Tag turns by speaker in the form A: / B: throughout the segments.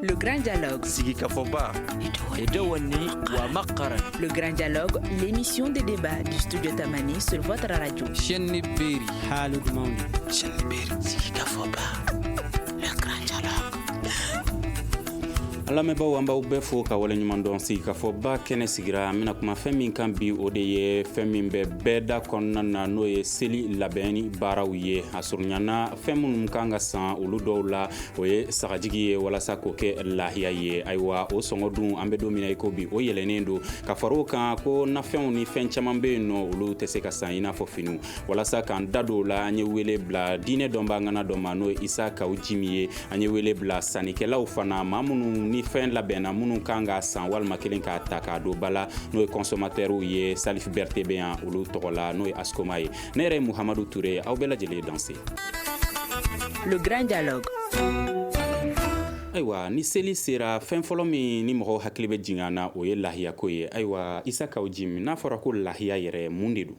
A: Le grand dialogue.
B: Sigi Kafoba. Edouani Wamakaran.
A: Le grand dialogue, l'émission de débat du studio Tamani sur votre radio.
C: Chenni Beri.
D: Halud Mauni.
B: Chenni Beri. Sigi Kafoba. Le grand dialogue.
E: Alamɛbaw an b'aw bɛɛ fo ka waleɲuman dɔn sigi ka fɔ ba kɛnɛ sigira an bɛna kuma fɛn min kan bi o de ye fɛn min bɛ bɛɛ da kɔnɔna na n'o ye seli labɛnni baaraw ye a surunyana fɛn minnu kan ka san olu dɔw la o ye sagajigi ye walasa k'o kɛ lahiya ye ayiwa o sɔngɔ dun an bɛ don min na i ko bi o yɛlɛnnen don ka far'o kan ko nafɛnw ni fɛn caman bɛ yen nɔ olu tɛ se ka san i n'a fɔ finiw walasa k'an da don o la an ye wele bila diinɛ dɔnbagana dɔ ma n'o ye Isa Kawu Jimi ye an ye wele bila sannikɛlaw fana maa minnu ni fɛn labɛnna minnu kan ka san walima kelen k'a ta k'a don bala n'o ye consommateurs ye Salif Berete bɛ yan olu tɔgɔ la n'o ye Askoma ye ne yɛrɛ ye Muhamadu Ture aw bɛɛ lajɛlen danse.
A: Le grand dialogue.
E: Ayiwa ni seli sera fɛn fɔlɔ min ni mɔgɔw hakili bɛ jigin na o ye lahiya ko ye ayiwa Isa Kawu Jimi n'a fɔra ko lahiya yɛrɛ mun de don.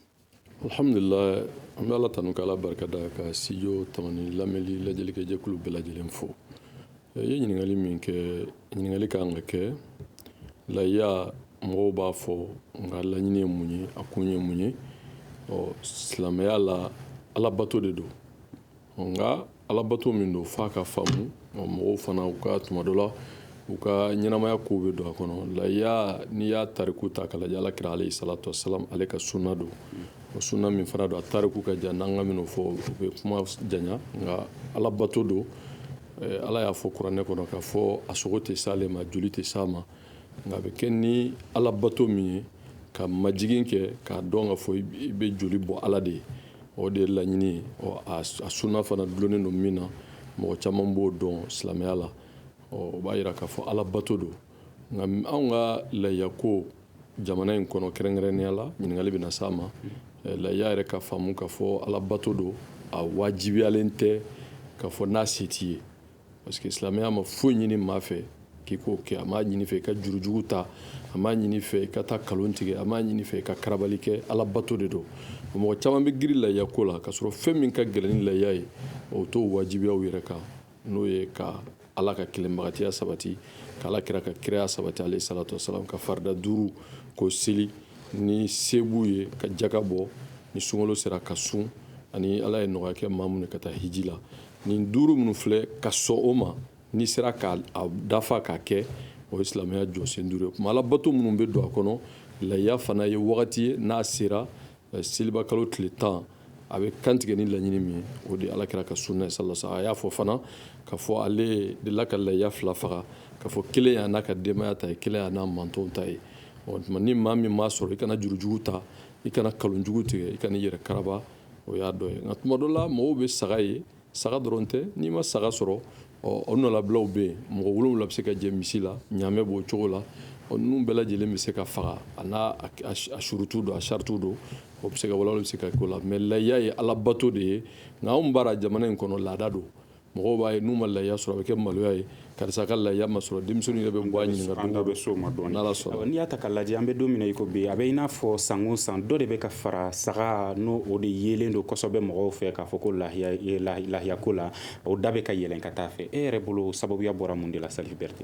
F: Alhamdulillah an bɛ Ala tanu k'Ala barikada ka studio Tamani lamɛnni lajɛlikɛ jɛkulu bɛɛ lajɛlen fo. Ye ɲininkali min kɛ ɲininkali kan ka kɛ lahiya mɔgɔw b'a fɔ nka laɲini ye mun ye a kun ye mun ye silamɛya la alabato de don nka alabato min don f'a ka faamu mɔgɔw fana u ka tuma dɔ la u ka ɲɛnamaya kow bɛ don a kɔnɔ lahiya n'i y'a tariku ta k'a lajɛ Alakira alayhi salatu wasalam ale ka sunna don o sunna min fana don a tariku ka jan n'an ka minnu fɔ u bɛ kuma janya nka alabato don Ala y'a fɔ kuranɛ kɔnɔ k'a fɔ a sogo tɛ s'ale ma joli tɛ s'a ma nka a bɛ kɛ ni alabato min ye ka majigin kɛ k'a dɔn k'a fɔ i bɛ joli bɔ Ala de ye o de ye laɲini ye a sunna fana dulonnen don min na mɔgɔ caman b'o dɔn silamɛya la o b'a jira k'a fɔ alabato don nka anw ka lahiya ko jamana in kɔnɔ kɛrɛnkɛrɛnnenya la ɲininkali bɛ na s'a ma lahiya yɛrɛ ka faamu k'a fɔ alabato don a wajibiyalen tɛ k'a fɔ n'a se t'i ye parce que silamɛya ma foyi ɲini maa fɛ k'i k'o kɛ a m'a ɲini fɛ i ka jurujugu ta a m'a ɲini fɛ i ka taa kalon tigɛ a m'a ɲini fɛ i ka karabali kɛ alabato de don mɔgɔ caman bɛ giri lahiya ko la k'a sɔrɔ fɛn min ka gɛlɛn ni lahiya ye o t'o wajibiyaw yɛrɛ kan n'o ye ka Ala ka kelenbagatiya sabati ka Alakira ka kiraya sabati alayhi salatu wasalam ka farida 5 k'o seli ni se b'u ye ka jaka bɔ ni sunkalo sera ka sun ani Ala ye nɔgɔya kɛ maa minnu ka taa hiji la nin 5 minnu filɛ ka sɔn o ma ni sera k'a dafa k'a kɛ o ye silamɛya jɔsen 5 ye kuma alabato minnu bɛ don a kɔnɔ lahiya fana ye wagati ye n'a sera seliba kalo tile 10 a bɛ kantigɛ ni laɲini min ye o de Alakira ka sunna ye sallallahu alaihi wasallam a y'a fɔ fana k'a fɔ ale delila ka lahiya 2 faga k'a fɔ kelen y'a n'a ka denbaya ta ye kelen y'a n'a mantonw ta ye ni maa min m'a sɔrɔ i kana jurujugu ta i kana kalonjugu tigɛ i kana i yɛrɛ karaba o y'a dɔ ye nka tuma dɔ la mɔgɔw bɛ saga ye saga dɔrɔn tɛ n'i ma saga sɔrɔ o nɔlabilaw bɛ yen mɔgɔ 7 bɛ se ka jɛ misi la ɲaamɛ b'o cogo la ninnu bɛɛ lajɛlen bɛ se ka faga a n'a surutu don a sarituw don o bɛ se ka walawala bɛ se ka k'o la mais lahiya ye alabato de ye nka anw baara jamana in kɔnɔ laada don mɔgɔw b'a ye n'u ma lahiya sɔrɔ a bɛ kɛ maloya ye karisa ka lahiya ma sɔrɔ denmisɛnninw yɛrɛ bɛ bɔ a ɲininka
E: an da bɛ so ma dɔɔni
F: n'Ala sɔnna
E: n'i y'a ta k'a lajɛ an bɛ don min na i ko bi a bɛ i n'a fɔ san o san dɔ de bɛ ka fara saga n'o o de yelen don kosɛbɛ mɔgɔw fɛ k'a fɔ ko lahiya ko la o da bɛ ka yɛlɛn ka taa fɛ e yɛrɛ bolo sababuya bɔra mun de la Salif Berete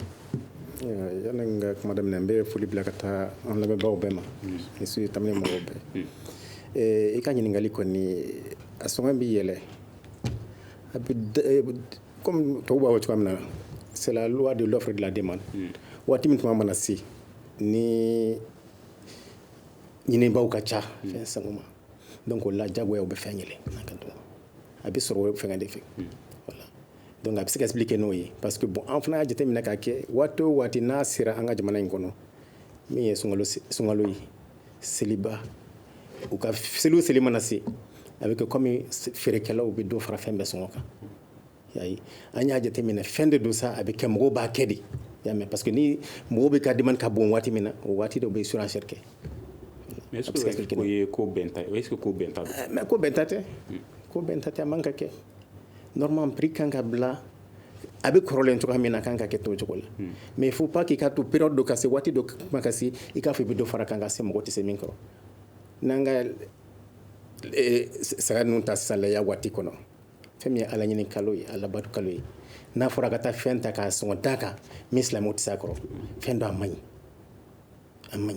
G: yani n ka kuma daminɛ n bɛ foli bila ka taa an lamɛnbagaw bɛɛ ma ni su ye Tamani mɔgɔw bɛɛ i ka ɲininkali kɔni a sɔngɔ bɛ yɛlɛ a bɛ comme tɔw b'a fɔ cogoya min na c'est la loi de l'offre et de la demande waati min tuma mana se ni ɲinibaw ka ca fɛn sango ma donc o la jagoya o bɛ fɛn yɛlɛ a bɛ sɔrɔ fɛn de fɛ voilà donc a bɛ se ka expliquer n'o ye parce que bon an fana y'a jateminɛ k'a kɛ waati o waati n'a sera an ka jamana in kɔnɔ min ye sunkalo ye seliba u ka seli o seli mana se a bɛ kɛ comme feerekɛlaw bɛ dɔ fara fɛn bɛɛ sɔngɔ kan yayi an y'a jateminɛ fɛn de don sa a bɛ kɛ mɔgɔw b'a kɛ de y'a mɛn parce que ni mɔgɔw bɛ ka demande ka bon waati min na o waati dɔ bɛ surenchère kɛ
E: mais est-ce que o ye ko bɛn ta ye est-ce que ko bɛn ta don
G: mais ko bɛn ta tɛ ko bɛn ta tɛ a man ka kɛ normalement prix kan ka bila a bɛ kɔrɔlen cogoya min na kan ka kɛ t'o cogo la mais il faut pas k'i ka to période dɔ ka se waati dɔ kuma ka se i k'a fɔ i bɛ dɔ fara kan ka se mɔgɔ tɛ se min kɔrɔ n'an ka saga ninnu ta sisan lahiya waati kɔnɔ fɛn min ye Ala ɲini kalo ye Alabato kalo ye n'a fɔra ka taa fɛn ta k'a sɔngɔ da kan min silamɛw tɛ se a kɔrɔ fɛn dɔ a man ɲi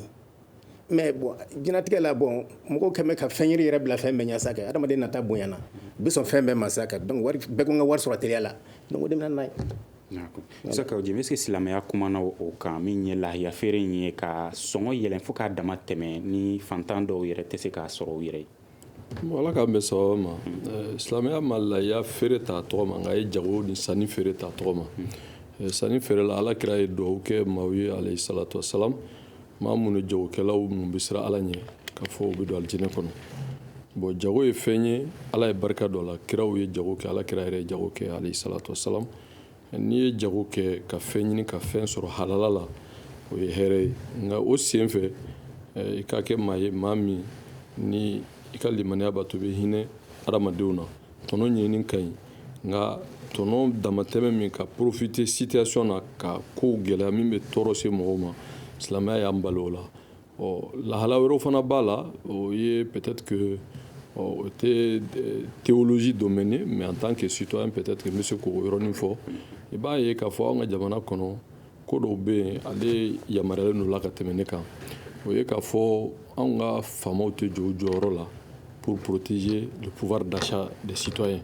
G: mais bon jinatigɛ la bon mɔgɔw kɛmɛ ka fɛn yiri yɛrɛ bila fɛn bɛɛ ɲasa kɛ adamaden nata bonyana bi sɔn fɛn bɛɛ masa kɛ donc bɛɛ ko n ka wari sɔrɔ teliya la donc o de bɛna n'a ye.
E: Saka Jim, est-ce que silamɛya kumana o kan min ye lahiya feere in ye ka sɔngɔ yɛlɛn fo k'a dama tɛmɛ ni fantan dɔw yɛrɛ tɛ se k'a sɔrɔ u yɛrɛ ye?
F: Ala k'an bɛ sababa ma silamɛya ma lahiya feere t'a tɔgɔ ma nka a ye jago ni sanni feere t'a tɔgɔ ma sanni feere la ala kira ye duwawu kɛ maaw ye alayhi salatu wasalam maa minnu jagokɛlaw minnu bɛ siran ala ɲɛ k'a fɔ u bɛ don alijinɛ kɔnɔ bon jago ye fɛn ye ala ye barika dɔ la kiraw ye jago kɛ ala kira yɛrɛ ye jago kɛ alayhi salatu wasalam n'i ye jago kɛ ka fɛn ɲini ka fɛn sɔrɔ halala la o ye hɛrɛ ye nka o sen fɛ i ka kɛ maa ye maa min ni i ka limaniya b'a to bɛ hinɛ adamadenw na tɔnɔ ɲinini ka ɲi nka tɔnɔ damatɛmɛ min ka profiter situation na ka kow gɛlɛya min bɛ tɔɔrɔ se mɔgɔw ma silamɛya y'an balo o la lahala wɛrɛw fana b'a la o ye peut-être que o tɛ théologie domaine ye mais en tant que citoyen peut-être que n bɛ se k'o yɔrɔnin fɔ i b'a ye k'a fɔ an ka jamana kɔnɔ ko dɔw bɛ yen ale yamaruyalen don la ka tɛmɛ ne kan o ye k'a fɔ anw ka faamaw tɛ jɔ u jɔyɔrɔ la pour protéger le pouvoir d'achat des citoyens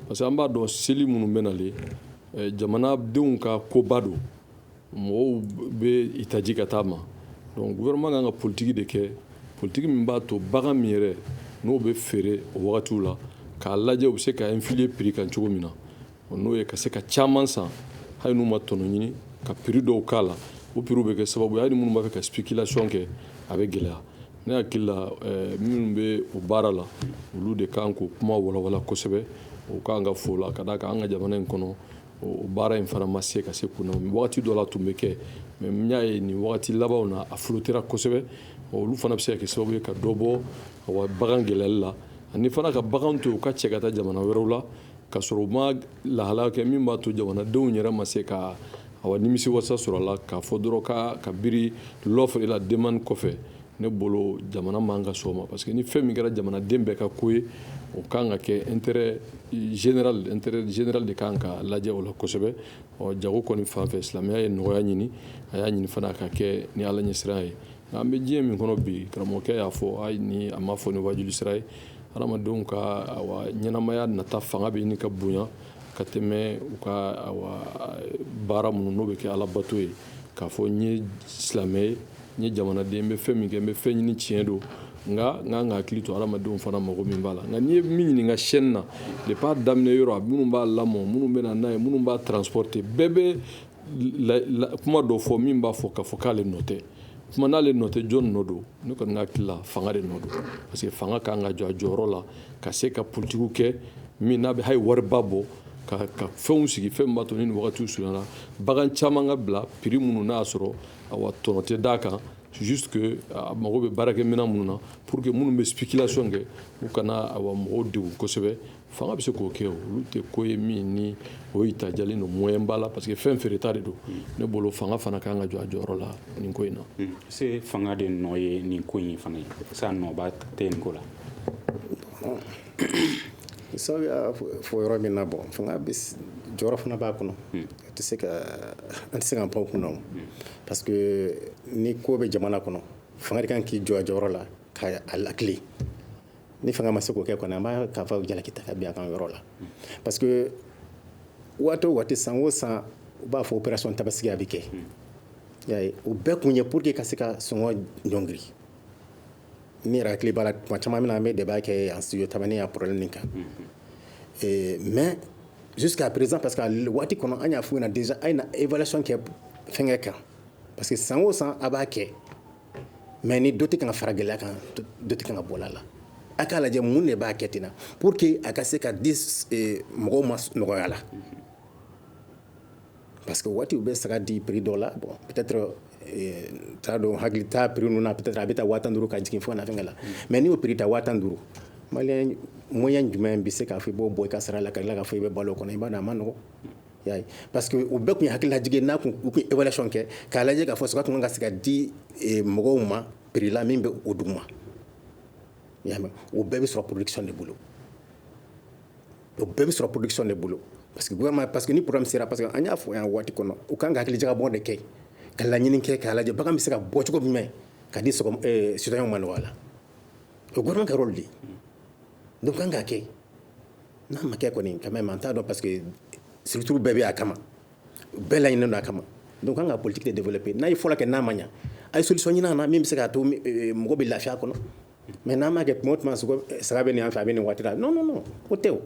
F: parce que an b'a dɔn seli minnu bɛ nalen jamanadenw ka koba don mɔgɔw bɛ itaji ka taa ma donc gouvernement kan ka politique de kɛ politique min b'a to bagan min yɛrɛ n'o bɛ feere o wagatiw la k'a lajɛ u bɛ se ka inflier prix kan cogo min na n'o ye ka se ka caman san hali n'u ma tɔnɔ ɲini ka prix dɔw k'a la o prix bɛ kɛ sababu ye hali minnu b'a fɛ ka spéculation kɛ a bɛ gɛlɛya ne hakili la minnu bɛ o baara la olu de kan k'o kuma walawala kosɛbɛ o kan ka fɔ o la ka d'a kan an ka jamana in kɔnɔ o baara in fana ma se ka se kunna wagati dɔ la tun bɛ kɛ mais n y'a ye nin wagati labanw na a flottera kosɛbɛ olu fana bɛ se ka kɛ sababu ye ka dɔ bɔ bagan gɛlɛyali la ani fana ka bagan to u ka cɛ ka taa jamana wɛrɛw la ka sɔrɔ u ma lahala kɛ min b'a to jamanadenw yɛrɛ ma se ka nimisi wasa sɔrɔ a la k'a fɔ dɔrɔn ka biri l'offre et la demande kɔfɛ ne bolo jamana man ka sɔn o ma parce que ni fɛn min kɛra jamanaden bɛɛ ka ko ye o kan ka kɛ intérêt général de kan ka lajɛ o la kosɛbɛ jago kɔni fan fɛ silamɛya ye nɔgɔya ɲini a y'a ɲini fana ka kɛ ni ala ɲɛsira ye nka an bɛ diɲɛ min kɔnɔ bi karamɔgɔkɛ y'a fɔ hali ni a ma fɔ ni wajuli sira ye adamadenw ka ɲɛnamaya nata fanga bɛ ɲini ka bonya ka tɛmɛ u ka baara minnu n'o bɛ kɛ ala bato ye k'a fɔ n ye silamɛ ye n ye jamanaden n bɛ fɛn min kɛ n bɛ fɛn ɲini tiɲɛ don nka n ka hakili to adamadenw fana mago min b'a la nka n'i ye min ɲininka chaîne na depuis a daminɛ yɔrɔ minnu b'a lamɔ minnu bɛ na n'a ye minnu b'a transporter bɛɛ bɛ kuma dɔ fɔ min b'a fɔ k'a fɔ k'ale nɔ tɛ kuma n'ale nɔ tɛ jɔn nɔ don ne kɔni hakili la fanga de nɔ don parce que fanga kan ka jɔ a jɔyɔrɔ la ka se ka politikiw kɛ min n'a bɛ hali wariba bɔ ka fɛnw sigi fɛn min b'a to ni nin wagatiw surunyana bagan caman ka bila prix minnu n'a y'a sɔrɔ tɔnɔ tɛ d'a kan juste que a mago bɛ baarakɛminɛn minnu na pour que minnu bɛ spéculation kɛ u kana mɔgɔw degun kosɛbɛ fanga bɛ se k'o kɛ olu tɛ ko ye min ni o yitajalen don moyen b'a la parce que fɛn feereta de don ne bolo fanga fana kan ka jɔ a jɔyɔrɔ la nin ko in na.
E: se fanga de nɔ ye nin ko in fana ye sa nɔba tɛ nin ko la.
G: sabu y'a fɔ yɔrɔ min na bɔn fanga bɛ jɔyɔrɔ fana b'a kɔnɔ an tɛ se ka pan kunna o parce que ni ko bɛ jamana kɔnɔ fanga de kan k'i jɔ a jɔyɔrɔ la k'a lakile ni fanga ma se k'o kɛ kɔni an b'a k'a fɔ jalaki ta ka bin a kan yɔrɔ la parce que waati o waati san o san u b'a fɔ opération tabasigi a bɛ kɛ y'a ye o bɛɛ kun ye pour que ka se ka sɔngɔ ɲɔngiri ni yɛrɛ hakili b'a la tuma caman min na an bɛ débat kɛ en studio tabani a problème nin kan mais jusqu'à présent parce que waati kɔnɔ an y'a f'u ɲɛna déjà a ye na évaluation kɛ fɛnkɛ kan parce que san o san a b'a kɛ mais ni dɔ tɛ kan ka fara gɛlɛya kan dɔ tɛ kan ka bɔ a la a k'a lajɛ mun de b'a kɛ ten na pour que a ka se ka di mɔgɔw ma nɔgɔya la parce que waati u bɛ saga di prix dɔ la bon peut-être t'a dɔn hakili t'a prix ninnu na peut-être a bɛ taa 5000 ka jigin fo ka na fɛnkɛ la mais ni o prix ta 5000 maliyɛn moyen jumɛn bɛ se k'a fɔ i b'o bɔ i ka sara la ka tila k'a fɔ i bɛ balo o kɔnɔ i b'a dɔn a ma nɔgɔn y'a ye parce que o bɛɛ tun ye hakililajigin n'a kun u kun évaluation kɛ k'a lajɛ k'a fɔ saga tun kan ka se ka di mɔgɔw ma prix la min bɛ o duguma y'a mɛn o bɛɛ bɛ sɔrɔ production de bolo o bɛɛ bɛ sɔrɔ production de bolo parce que gouvernement parce que ni programme sera parce que an y'a fɔ yan waati kɔnɔ u kan ka hakili jagabɔ de kɛ ka laɲini kɛ k'a lajɛ bagan bɛ se ka bɔ cogo jumɛn ka di citoyen ma nɔgɔya la o gouvernement ka rôle de donc kan ka kɛ n'a ma kɛ kɔni quand même an t'a dɔn parce que surtout bɛɛ bɛ a kama bɛɛ laɲininen don a kama donc kan ka politique de développer n'a ye fɔlɔ kɛ n'a ma ɲa a ye solution ɲini a na min bɛ se k'a to mɔgɔ bɛ lafiya kɔnɔ mais n'a ma kɛ tuma o tuma saga bɛ nin an fɛ a bɛ nin waati la non non non o tɛ o.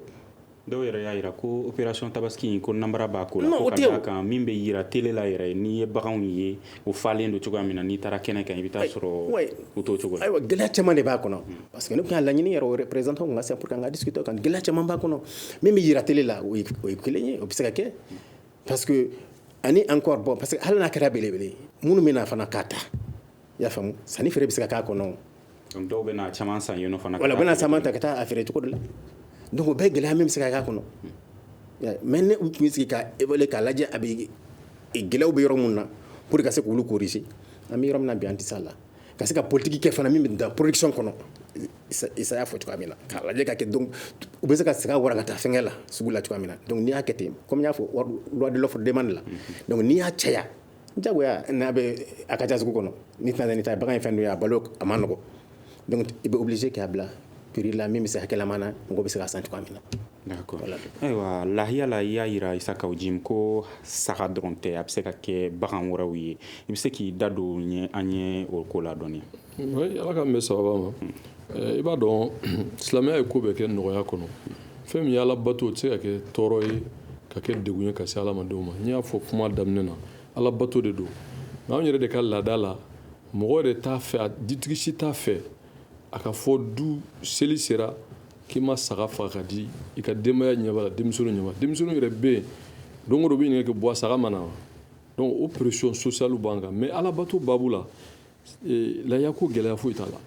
E: dɔw yɛrɛ y'a yira ko opération tabaski in ko nanbara b'a ko la
G: non
E: ko
G: o
E: ka
G: tɛ
E: d'a kan min bɛ yira télé la yɛrɛ n'i ye baganw ye o falen don cogoya min na n'i taara kɛnɛ kan i bɛ taa sɔrɔ u t'o cogo la.
G: ayiwa gɛlɛya caman de b'a kɔnɔ parce que ne tun y'a laɲini yɛrɛ o représentant kun ka se pour que an ka discuter o kan gɛlɛya caman b'a kɔnɔ min bɛ yira télé la o ye kelen ye o bɛ se ka kɛ parce que ani encore bon parce que hali n'a kɛra belebele minnu bɛ na fana k'a ta i y'a faamu sanni feere bɛ se ka k'a kɔnɔ.
E: donc dɔw bɛ na caman san yen nɔ fana.
G: voilà u bɛ na caman ta ka taa a feere cogo de la donc o bɛɛ gɛlɛya min bɛ se ka k'a kɔnɔ mais ne tun bɛ sigi ka évaluer k'a lajɛ a bɛ gɛlɛyaw bɛ yɔrɔ min na pour ka se k'olu corriger an bɛ yɔrɔ min na bi an tɛ se a la ka se ka politique kɛ fana min bɛ dan production kɔnɔ Isa y'a fɔ cogoya min na k'a lajɛ ka kɛ donc u bɛ se ka saga warakata fɛnkɛ la sugu la cogoya min na donc n'i y'a kɛ ten comme n y'a fɔ loi de l'offre demande la donc n'i y'a caya jagoya n'a bɛ a ka ca sugu kɔnɔ ni tɛna taa bagan ye fɛn dɔ ye a balo a ma nɔgɔ donc i bɛ obligé k'a bila prix la min bɛ se hakɛlama na mɔgɔ bɛ se ka san cogoya min na.
E: d'accord ayiwa lahiya la i y'a yira Isa Kawujim ko saga dɔrɔn tɛ a bɛ se ka kɛ bagan wɛrɛw ye i bɛ se k'i da don an ye o ko la dɔɔni.
F: oui ala k'an bɛ sababa ma i b'a dɔn silamɛya ye ko bɛɛ kɛ nɔgɔya kɔnɔ fɛn min ye ala bato o tɛ se ka kɛ tɔɔrɔ ye ka kɛ degun ye ka se adamadenw ma n y'a fɔ kuma daminɛ na ala bato de don nka anw yɛrɛ de ka laada la mɔgɔ de t'a fɛ a ditigi si t'a fɛ a ka fɔ du seli sera k'i ma saga faga ka di i ka denbaya ɲɛ b'a la denmisɛnninw ɲɛ b'a la denmisɛnninw yɛrɛ bɛ yen don o don u bɛ ɲininka kɛ bɔ a saga ma na wa donc o pression sociale b'an kan mais ala bato baabu la lahiya ko gɛlɛya foyi t'a la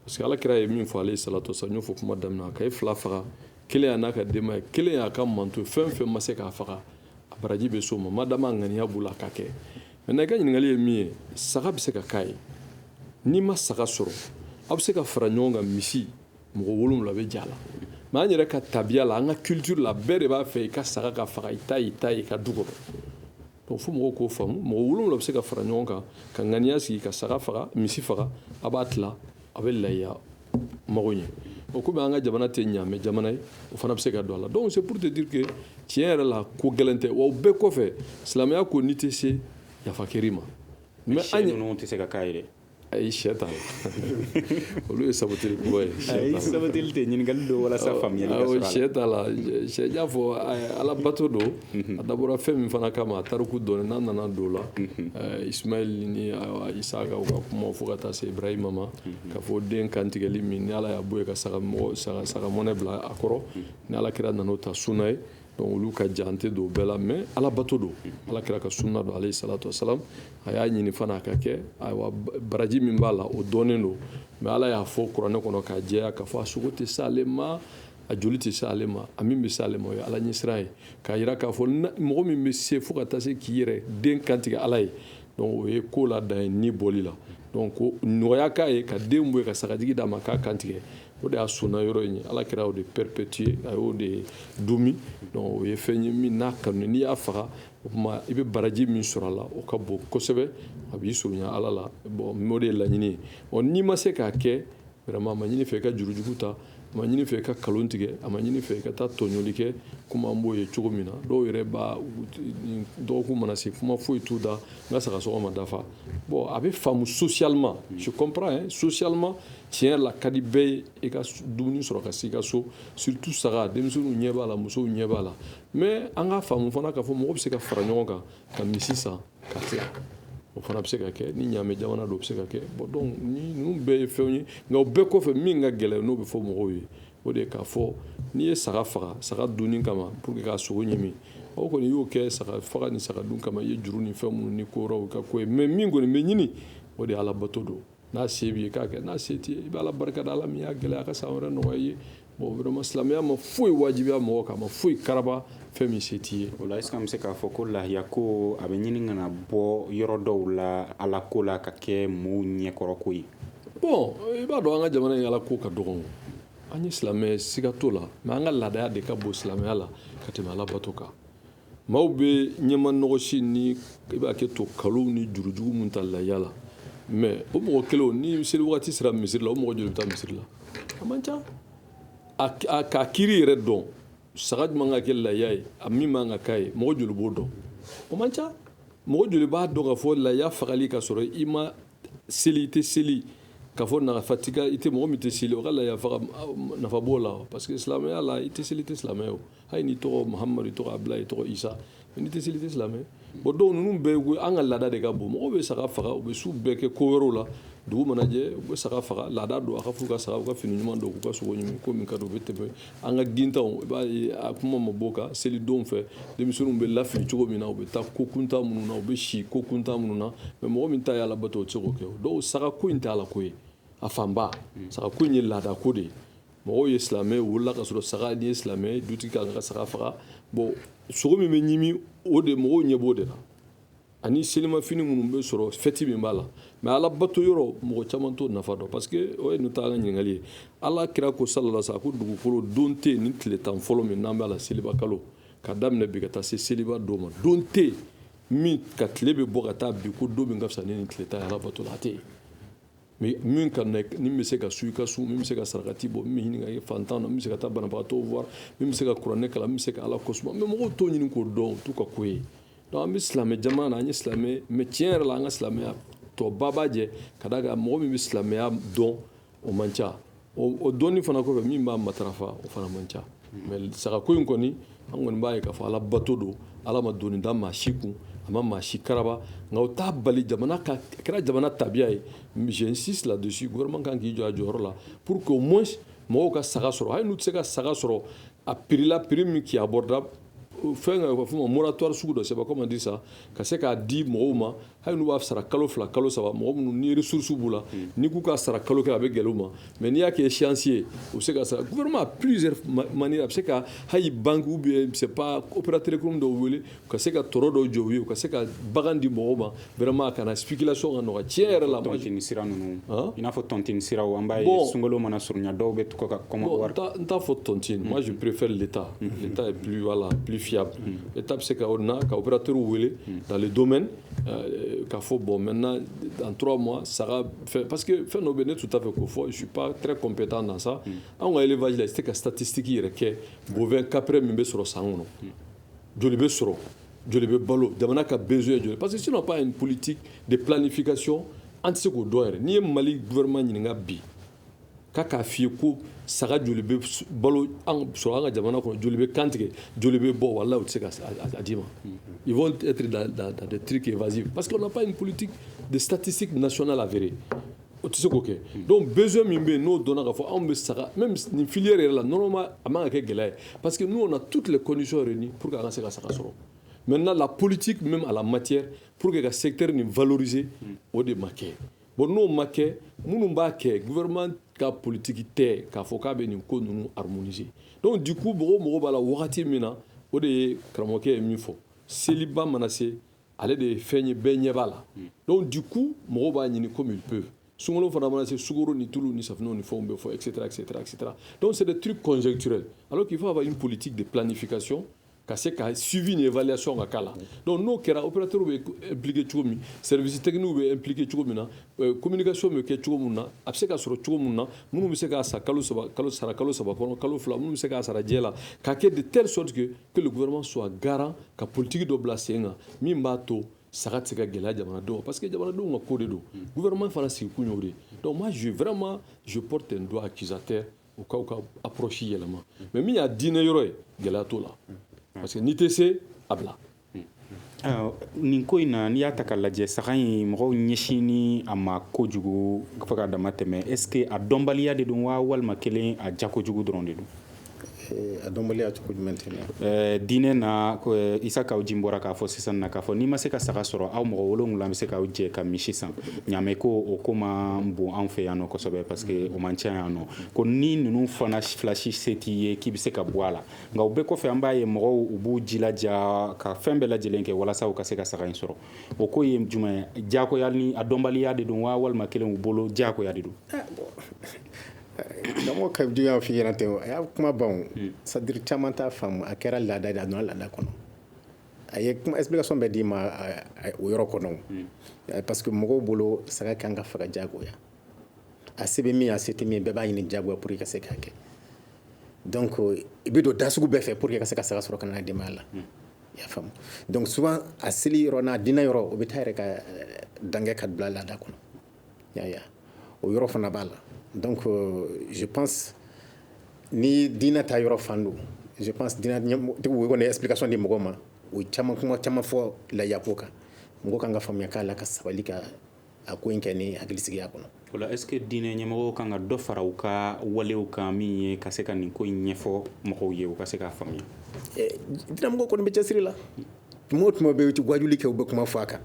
F: parce que ala kira ye min fɔ ale salatu wasalam n y'o fɔ kuma daminɛ a ka ye fila faga kelen y'a n'a ka denbaya kelen y'a ka manto fɛn fɛn ma se k'a faga a baraji bɛ s'o ma madama ŋaniya b'u la a ka kɛ maintenant i ka ɲininkali ye min ye saga bɛ se ka k'a ye n'i ma saga sɔrɔ aw bɛ se ka fara ɲɔgɔn kan misi mɔgɔ 7 bɛ ja la mais an yɛrɛ ka tabiya la an ka culture la bɛɛ de b'a fɛ i ka saga ka faga i ta i ka du kɔnɔ donc fo mɔgɔw k'o faamu mɔgɔ 7 bɛ se ka fara ɲɔgɔn kan ka ŋaniya sigi ka saga faga misi faga a b'a tila a bɛ lahiya mago ɲɛ o komi an ka jamana tɛ ɲaamɛ jamana ye o fana bɛ se ka don a la donc c'est pour te dire que tiɲɛ yɛrɛ la ko gɛlɛn tɛ wa o bɛɛ kɔfɛ silamɛya ko n'i tɛ se yafa kɛr'i ma
E: mais sɛ ninnu tɛ se ka k'a ye dɛ.
F: ayi sɛ t'a la olu ye saboteli kuma ye.
E: ayi saboteli tɛ ɲininkali don walasa faamuyali ka sɔrɔ a la.
F: sɛ t'a la sɛ y'a fɔ ala bato don a dabɔra fɛn min fana kama a tariku dɔɔni n'a nana don o la Ismaël ni Isaka u ka kuma fo ka taa se Ibrahima ma ka fɔ den kantigɛli min ni ala y'a bɔ yen ka saga mɔnɛ bila a kɔrɔ ni ala kira nan'o ta sunna ye donc olu ka jan tɛ don o bɛɛ la mais ala bato don ala kira ka sunna don alayhi salatu wasalam a y'a ɲini fana a ka kɛ ayiwa baraji min b'a la o dɔɔnen don mais ala y'a fɔ kuranɛ kɔnɔ k'a jɛya k'a fɔ a sogo tɛ se ale ma a joli tɛ se ale ma a min bɛ se ale ma o ye ala ɲɛsira ye k'a jira k'a fɔ mɔgɔ min bɛ se fo ka taa se k'i yɛrɛ den kantigɛ ala ye donc o ye ko la dan ye ni bɔli la donc nɔgɔya k'a ye ka den bɔ yen ka sagajigi d'a ma k'a kantigɛ o de y'a sɔnna yɔrɔ in ye ala kɛra o de perpétuer a y'o de dumi donc o ye fɛn ye min n'a kanu n'i y'a faga o tuma i bɛ baraji min sɔrɔ a la o ka bon kosɛbɛ a b'i surunya ala la bon o de ye laɲini ye n'i ma se k'a kɛ vraiment a ma ɲini fɛ i ka jurujugu ta a ma ɲini fɛ i ka nkalon tigɛ a ma ɲini fɛ i ka taa tɔɲɔli kɛ komi an b'o ye cogo min na dɔw yɛrɛ b'a dɔgɔkun mana se kuma foyi t'u da n ka sagasɔgɔ ma dafa bon a bɛ faamu socialement je comprends hein socialement tiɲɛ la ka di bɛɛ ye i ka dumuni sɔrɔ ka se i ka so surtout saga denmisɛnninw ɲɛ b'a la musow ɲɛ b'a la mais an k'a faamu fana k'a fɔ mɔgɔ bɛ se ka fara ɲɔgɔn kan ka misi san ka tila o fana bɛ se ka kɛ ni ɲaamɛ jamana don o bɛ se ka kɛ bon donc ninnu bɛɛ ye fɛnw ye nka o bɛɛ kɔfɛ min ka gɛlɛn n'o bɛ fɔ mɔgɔw ye o de ye k'a fɔ n'i ye saga faga saga dunni kama pour que k'a sogo ɲimi o kɔni y'o kɛ saga faga ni saga dun kama i ye juru ni fɛn minnu ni ko wɛrɛw ka ko ye mais min kɔni bɛ ɲini o de ye ala bato don n'a se b'i ye k'a kɛ n'a se t'i ye i bɛ ala barika da ala min y'a gɛlɛya a ka san wɛrɛ nɔgɔya i ye bon vraiment silamɛya ma foyi wajibiya mɔgɔ kan a ma foyi karaba fɛn min se t'i ye
E: o la est ce que an bɛ se k'a fɔ ko lahiya ko a bɛ ɲini ka na bɔ yɔrɔ dɔw la ala ko la ka kɛ mɔɔw ɲɛkɔrɔ ko ye
F: bon i b'a dɔn an ka jamana in ala ko ka dɔgɔn an ye silamɛ siga t'o la mɛ an ka laadaya de ka bon silamɛya la ka tɛmɛ ala bato kan maaw bɛ ɲɛma nɔgɔsi ni i b'a kɛ to kalo ni jurujugu mun ta lahiya la mɛ o mɔgɔ kelenw ni seli wagati sera misiri la o mɔgɔ joli bɛ taa misiri la a man ca k'a kiiri yɛrɛ dɔn saga jumɛn ka kɛ lahiya ye a min man ka k'a ye mɔgɔ joli b'o dɔn o man ca mɔgɔ joli b'a dɔn k'a fɔ lahiya fagali ka sɔrɔ i ma seli i tɛ seli k'a fɔ nafa t'i i tɛ mɔgɔ min tɛ seli o ka lahiya faga nafa b'o la parce que silamɛya la i tɛ seli i tɛ silamɛ o hali n'i tɔgɔ muhamadu i tɔgɔ abdulayi i tɔgɔ isa mɛ n'i tɛ seli i tɛ silamɛ bon donc ninnu bɛɛ an ka laada de ka bon mɔgɔw bɛ saga faga u bɛ su bɛɛ kɛ ko wɛrɛw la dugu mana jɛ u bɛ saga faga laada don a ka f'u ka saga u ka fini ɲuman don k'u ka sogo ɲimi ko min ka di u bɛ tɛmɛ an ka gintanw i b'a ye a kuma ma bɔ kan selidonw fɛ denmisɛnninw bɛ lafili cogo min na u bɛ taa ko kuntan minnu na u bɛ si ko kuntan minnu na mɛ mɔgɔ min ta ye ala bato o tɛ se k'o kɛ donc saga ko in tɛ ala ko ye a fanba saga ko in ye laada ko de ye mɔgɔw ye silamɛ wolola ka sɔrɔ saga ni ye silamɛ dutigi kan ka saga faga bon sogo min bɛ ɲimi o de mɔgɔw ɲɛ b'o de la ani selimafini minnu bɛ sɔrɔ fɛti min b'a la mɛ ala bato yɔrɔ mɔgɔ caman t'o nafa dɔn parce que o ye nin t'an ka ɲininkali ye ala kira ko salala sa ko dugukolo don tɛ yen ni tile tan fɔlɔ min n'an b'a la seliba kalo ka daminɛ bi ka taa se seliba don ma don tɛ yen min ka tile bɛ bɔ ka taa bi ko don min ka fisa ni nin tile ta ye ala bato la a tɛ yen mais min ka na ni bɛ se ka su i ka sun min bɛ se ka sarakati bɔ min bɛ ɲini ka kɛ fantan na min bɛ se ka taa banabagatɔw voir min bɛ se ka kuranɛ kalan min bɛ se ka ala kosuma mais mɔgɔw t'o ɲini k'o dɔn o t'u ka ko ye donc an bɛ silamɛ jamana na an ye silamɛ mais tiɲɛ yɛrɛ la an ka silamɛya tɔba b'a jɛ ka d'a kan mɔgɔ min bɛ silamɛya dɔn o man ca o dɔnni fana kɔfɛ min b'a matarafa o fana man ca mais sagako in kɔni an kɔni b'a ye k'a fɔ ala bato don ala ma doni da maa si kun a ma maa si karaba nka o t'a bali jamana ka a kɛra jamana tabiya ye j'insiste là-dessus gouvernement kan k'i jɔ a jɔyɔrɔ la pour que au moins mɔgɔw ka saga sɔrɔ hali n'u tɛ se ka saga sɔrɔ a prix la prix min qui est abordable fɛn ka fɔ ma moratoire sugu dɔ sɛbɛn comment dire ça ka se k'a di mɔgɔw ma hali n'u b'a sara kalo fila kalo saba mɔgɔ minnu ni ressources b'u la n'i k'u ka sara kalo kelen a bɛ gɛlɛya u ma mais n'i y'a kɛ échéancier ye u bɛ se ka sara gouvernement a plusieurs manières a bɛ se ka hali banque ou bien c'est pas opérateur économique dɔw wele u ka se ka tɔrɔ dɔw jɔ u ye u ka se ka bagan di mɔgɔw ma vraiment ka na spéculation ka nɔgɔya tiɲɛ yɛrɛ la.
E: tɔntini sira ninnu i n'a fɔ tɔntini siraw an b'a ye sunkalo mana surunya dɔw bɛ to ka kɔmɔ wari.
F: n t'a fɔ tɔntini moi je préfère l'état l'état est plus voilà plus fiable. État bɛ se ka ka opérateur wele dans le domaine k'a fɔ bon maintenant dans 3 mois saga parce que fɛn dɔ bɛ ne tout à fait ko fɔ je suis pas très compétent dans ça an ka élevage la i tɛ se ka statistique yɛrɛ kɛ bovin capre min bɛ sɔrɔ san kɔnɔ joli bɛ sɔrɔ joli bɛ balo jamana ka besoin joli parce que sinon pas une politique de planification an tɛ se k'o dɔn yɛrɛ n'i ye Mali gouvernement ɲininka bi k'a f'i ye ko saga joli bɛ balo sɔrɔ an ka jamana kɔnɔ joli bɛ kantigɛ joli bɛ bɔ walahi u tɛ se ka a d'i ma ils vont être dans des trucs évasifs parce qu'on n'a pas une politique de statistique nationale avérée o tɛ se k'o kɛ donc besoin min bɛ yen n'o dɔnna k'a fɔ anw bɛ saga même nin filière yɛrɛ la normalement a man ka kɛ gɛlɛya ye parce que nous on a toutes les conditions réunies pour que an ka se ka saga sɔrɔ maintenant la politique même à la matière pour que ka secteur nin valoriser o de ma kɛ bon n'o ma kɛ minnu b'a kɛ gouvernement ka politique tɛ k'a fɔ k'a bɛ nin ko ninnu harmoniser donc du coup mɔgɔw b'a la wagati min na o de ye karamɔgɔkɛ ye min fɔ seliba mana se ale de ye fɛn ye bɛɛ ɲɛ b'a la donc du coup mɔgɔw b'a ɲini comme ils peuvent sunkalo fana mana se sukaro ni tulu ni safinɛw ni fɛnw bɛ fɔ etc. donc c'est des trucs conjoncturels alors qu'il faut avoir une politique de planification ka se ka suivi ni évaluation ka k'a la donc n'o kɛra opérateur bɛ impliqué cogo min service technique bɛ impliqué cogo min na communication bɛ kɛ cogo min na a bɛ se ka sɔrɔ cogo min na minnu bɛ se k'a sa kalo saba kɔnɔ kalo fila minnu bɛ se k'a sara diɲɛ la ka kɛ de telle sorte que le gouvernement soit garant ka politique dɔ bila sen kan min b'a to saga tɛ se ka gɛlɛya jamanadenw parce que jamanadenw ka ko de don gouvernement fana sigi kun y'o de donc moi je porte un doigt accusateur u ka approche yɛlɛma mais min y'a diinɛ yɔrɔ ye gɛlɛya t'o la parce que n'i tɛ se a bila.
E: nin ko in na n'i y'a ta k'a lajɛ saga in mɔgɔw ɲɛsin a ma kojugu fo k'a dama tɛmɛ est ce que a dɔnbaliya de don wa walima kelen a ja kojugu dɔrɔn de don.
G: a dɔnbaliya cogo jumɛn tɛ
E: diinɛ na isa k'aw jin bɔra k'a fɔ sisan na k'a fɔ n'i ma se ka saga sɔrɔ aw mɔgɔ 7 bɛ se k'aw jɛ ka misi san ɲaamɛ ko o ko ma bon anw fɛ yan nɔ kosɛbɛ parce que o man ca yan nɔ ko ni ninnu fana filasi se t'i ye k'i bɛ se ka bɔ a la nka o bɛɛ kɔfɛ an b'a ye mɔgɔw u b'u jilaja ka fɛn bɛɛ lajɛlen kɛ walasa u ka se ka saga in sɔrɔ o ko ye jumɛn jagoya ni a dɔnbaliya de don wa walima kelen u bolo jagoya de don.
G: Damo ka duya fi yana te ya kuma bon c'est-à-dire caman t'a faamu a kɛra laada de a donna laada kɔnɔ a ye kuma explication bɛɛ di ma o yɔrɔ kɔnɔ parce que mɔgɔw bolo saga kan ka faga jagoya a se bɛ min a se tɛ min bɛɛ b'a ɲini jagoya pour que ka se k'a kɛ donc i bɛ don da sugu bɛɛ fɛ pour que ka se ka saga sɔrɔ ka na denbaya la i y'a faamu donc souvent a seli yɔrɔ n'a dinɛ yɔrɔ o bɛ taa yɛrɛ ka dangɛ ka bila laada kɔnɔ ya o yɔrɔ fana b'a la donc je pense ni dina ta yɔrɔ fan do je pense dina tigiw kɔni explication di mɔgɔ ma o caman kuma caman fɔ lahiya ko kan mɔgɔ kan ka faamuya k'a la ka sabali ka a ko in kɛ ni hakilisigiya kɔnɔ
E: o la est ce que diinɛ ɲɛmɔgɔw kan ka dɔ fara u ka walew kan min ye ka se ka nin ko in ɲɛfɔ mɔgɔw ye u ka se k'a faamuya
G: dinamɔgɔw kɔni bɛ cɛsiri la tuma o tuma bɛ u gwajuli kɛ u bɛ kuma fɔ a kan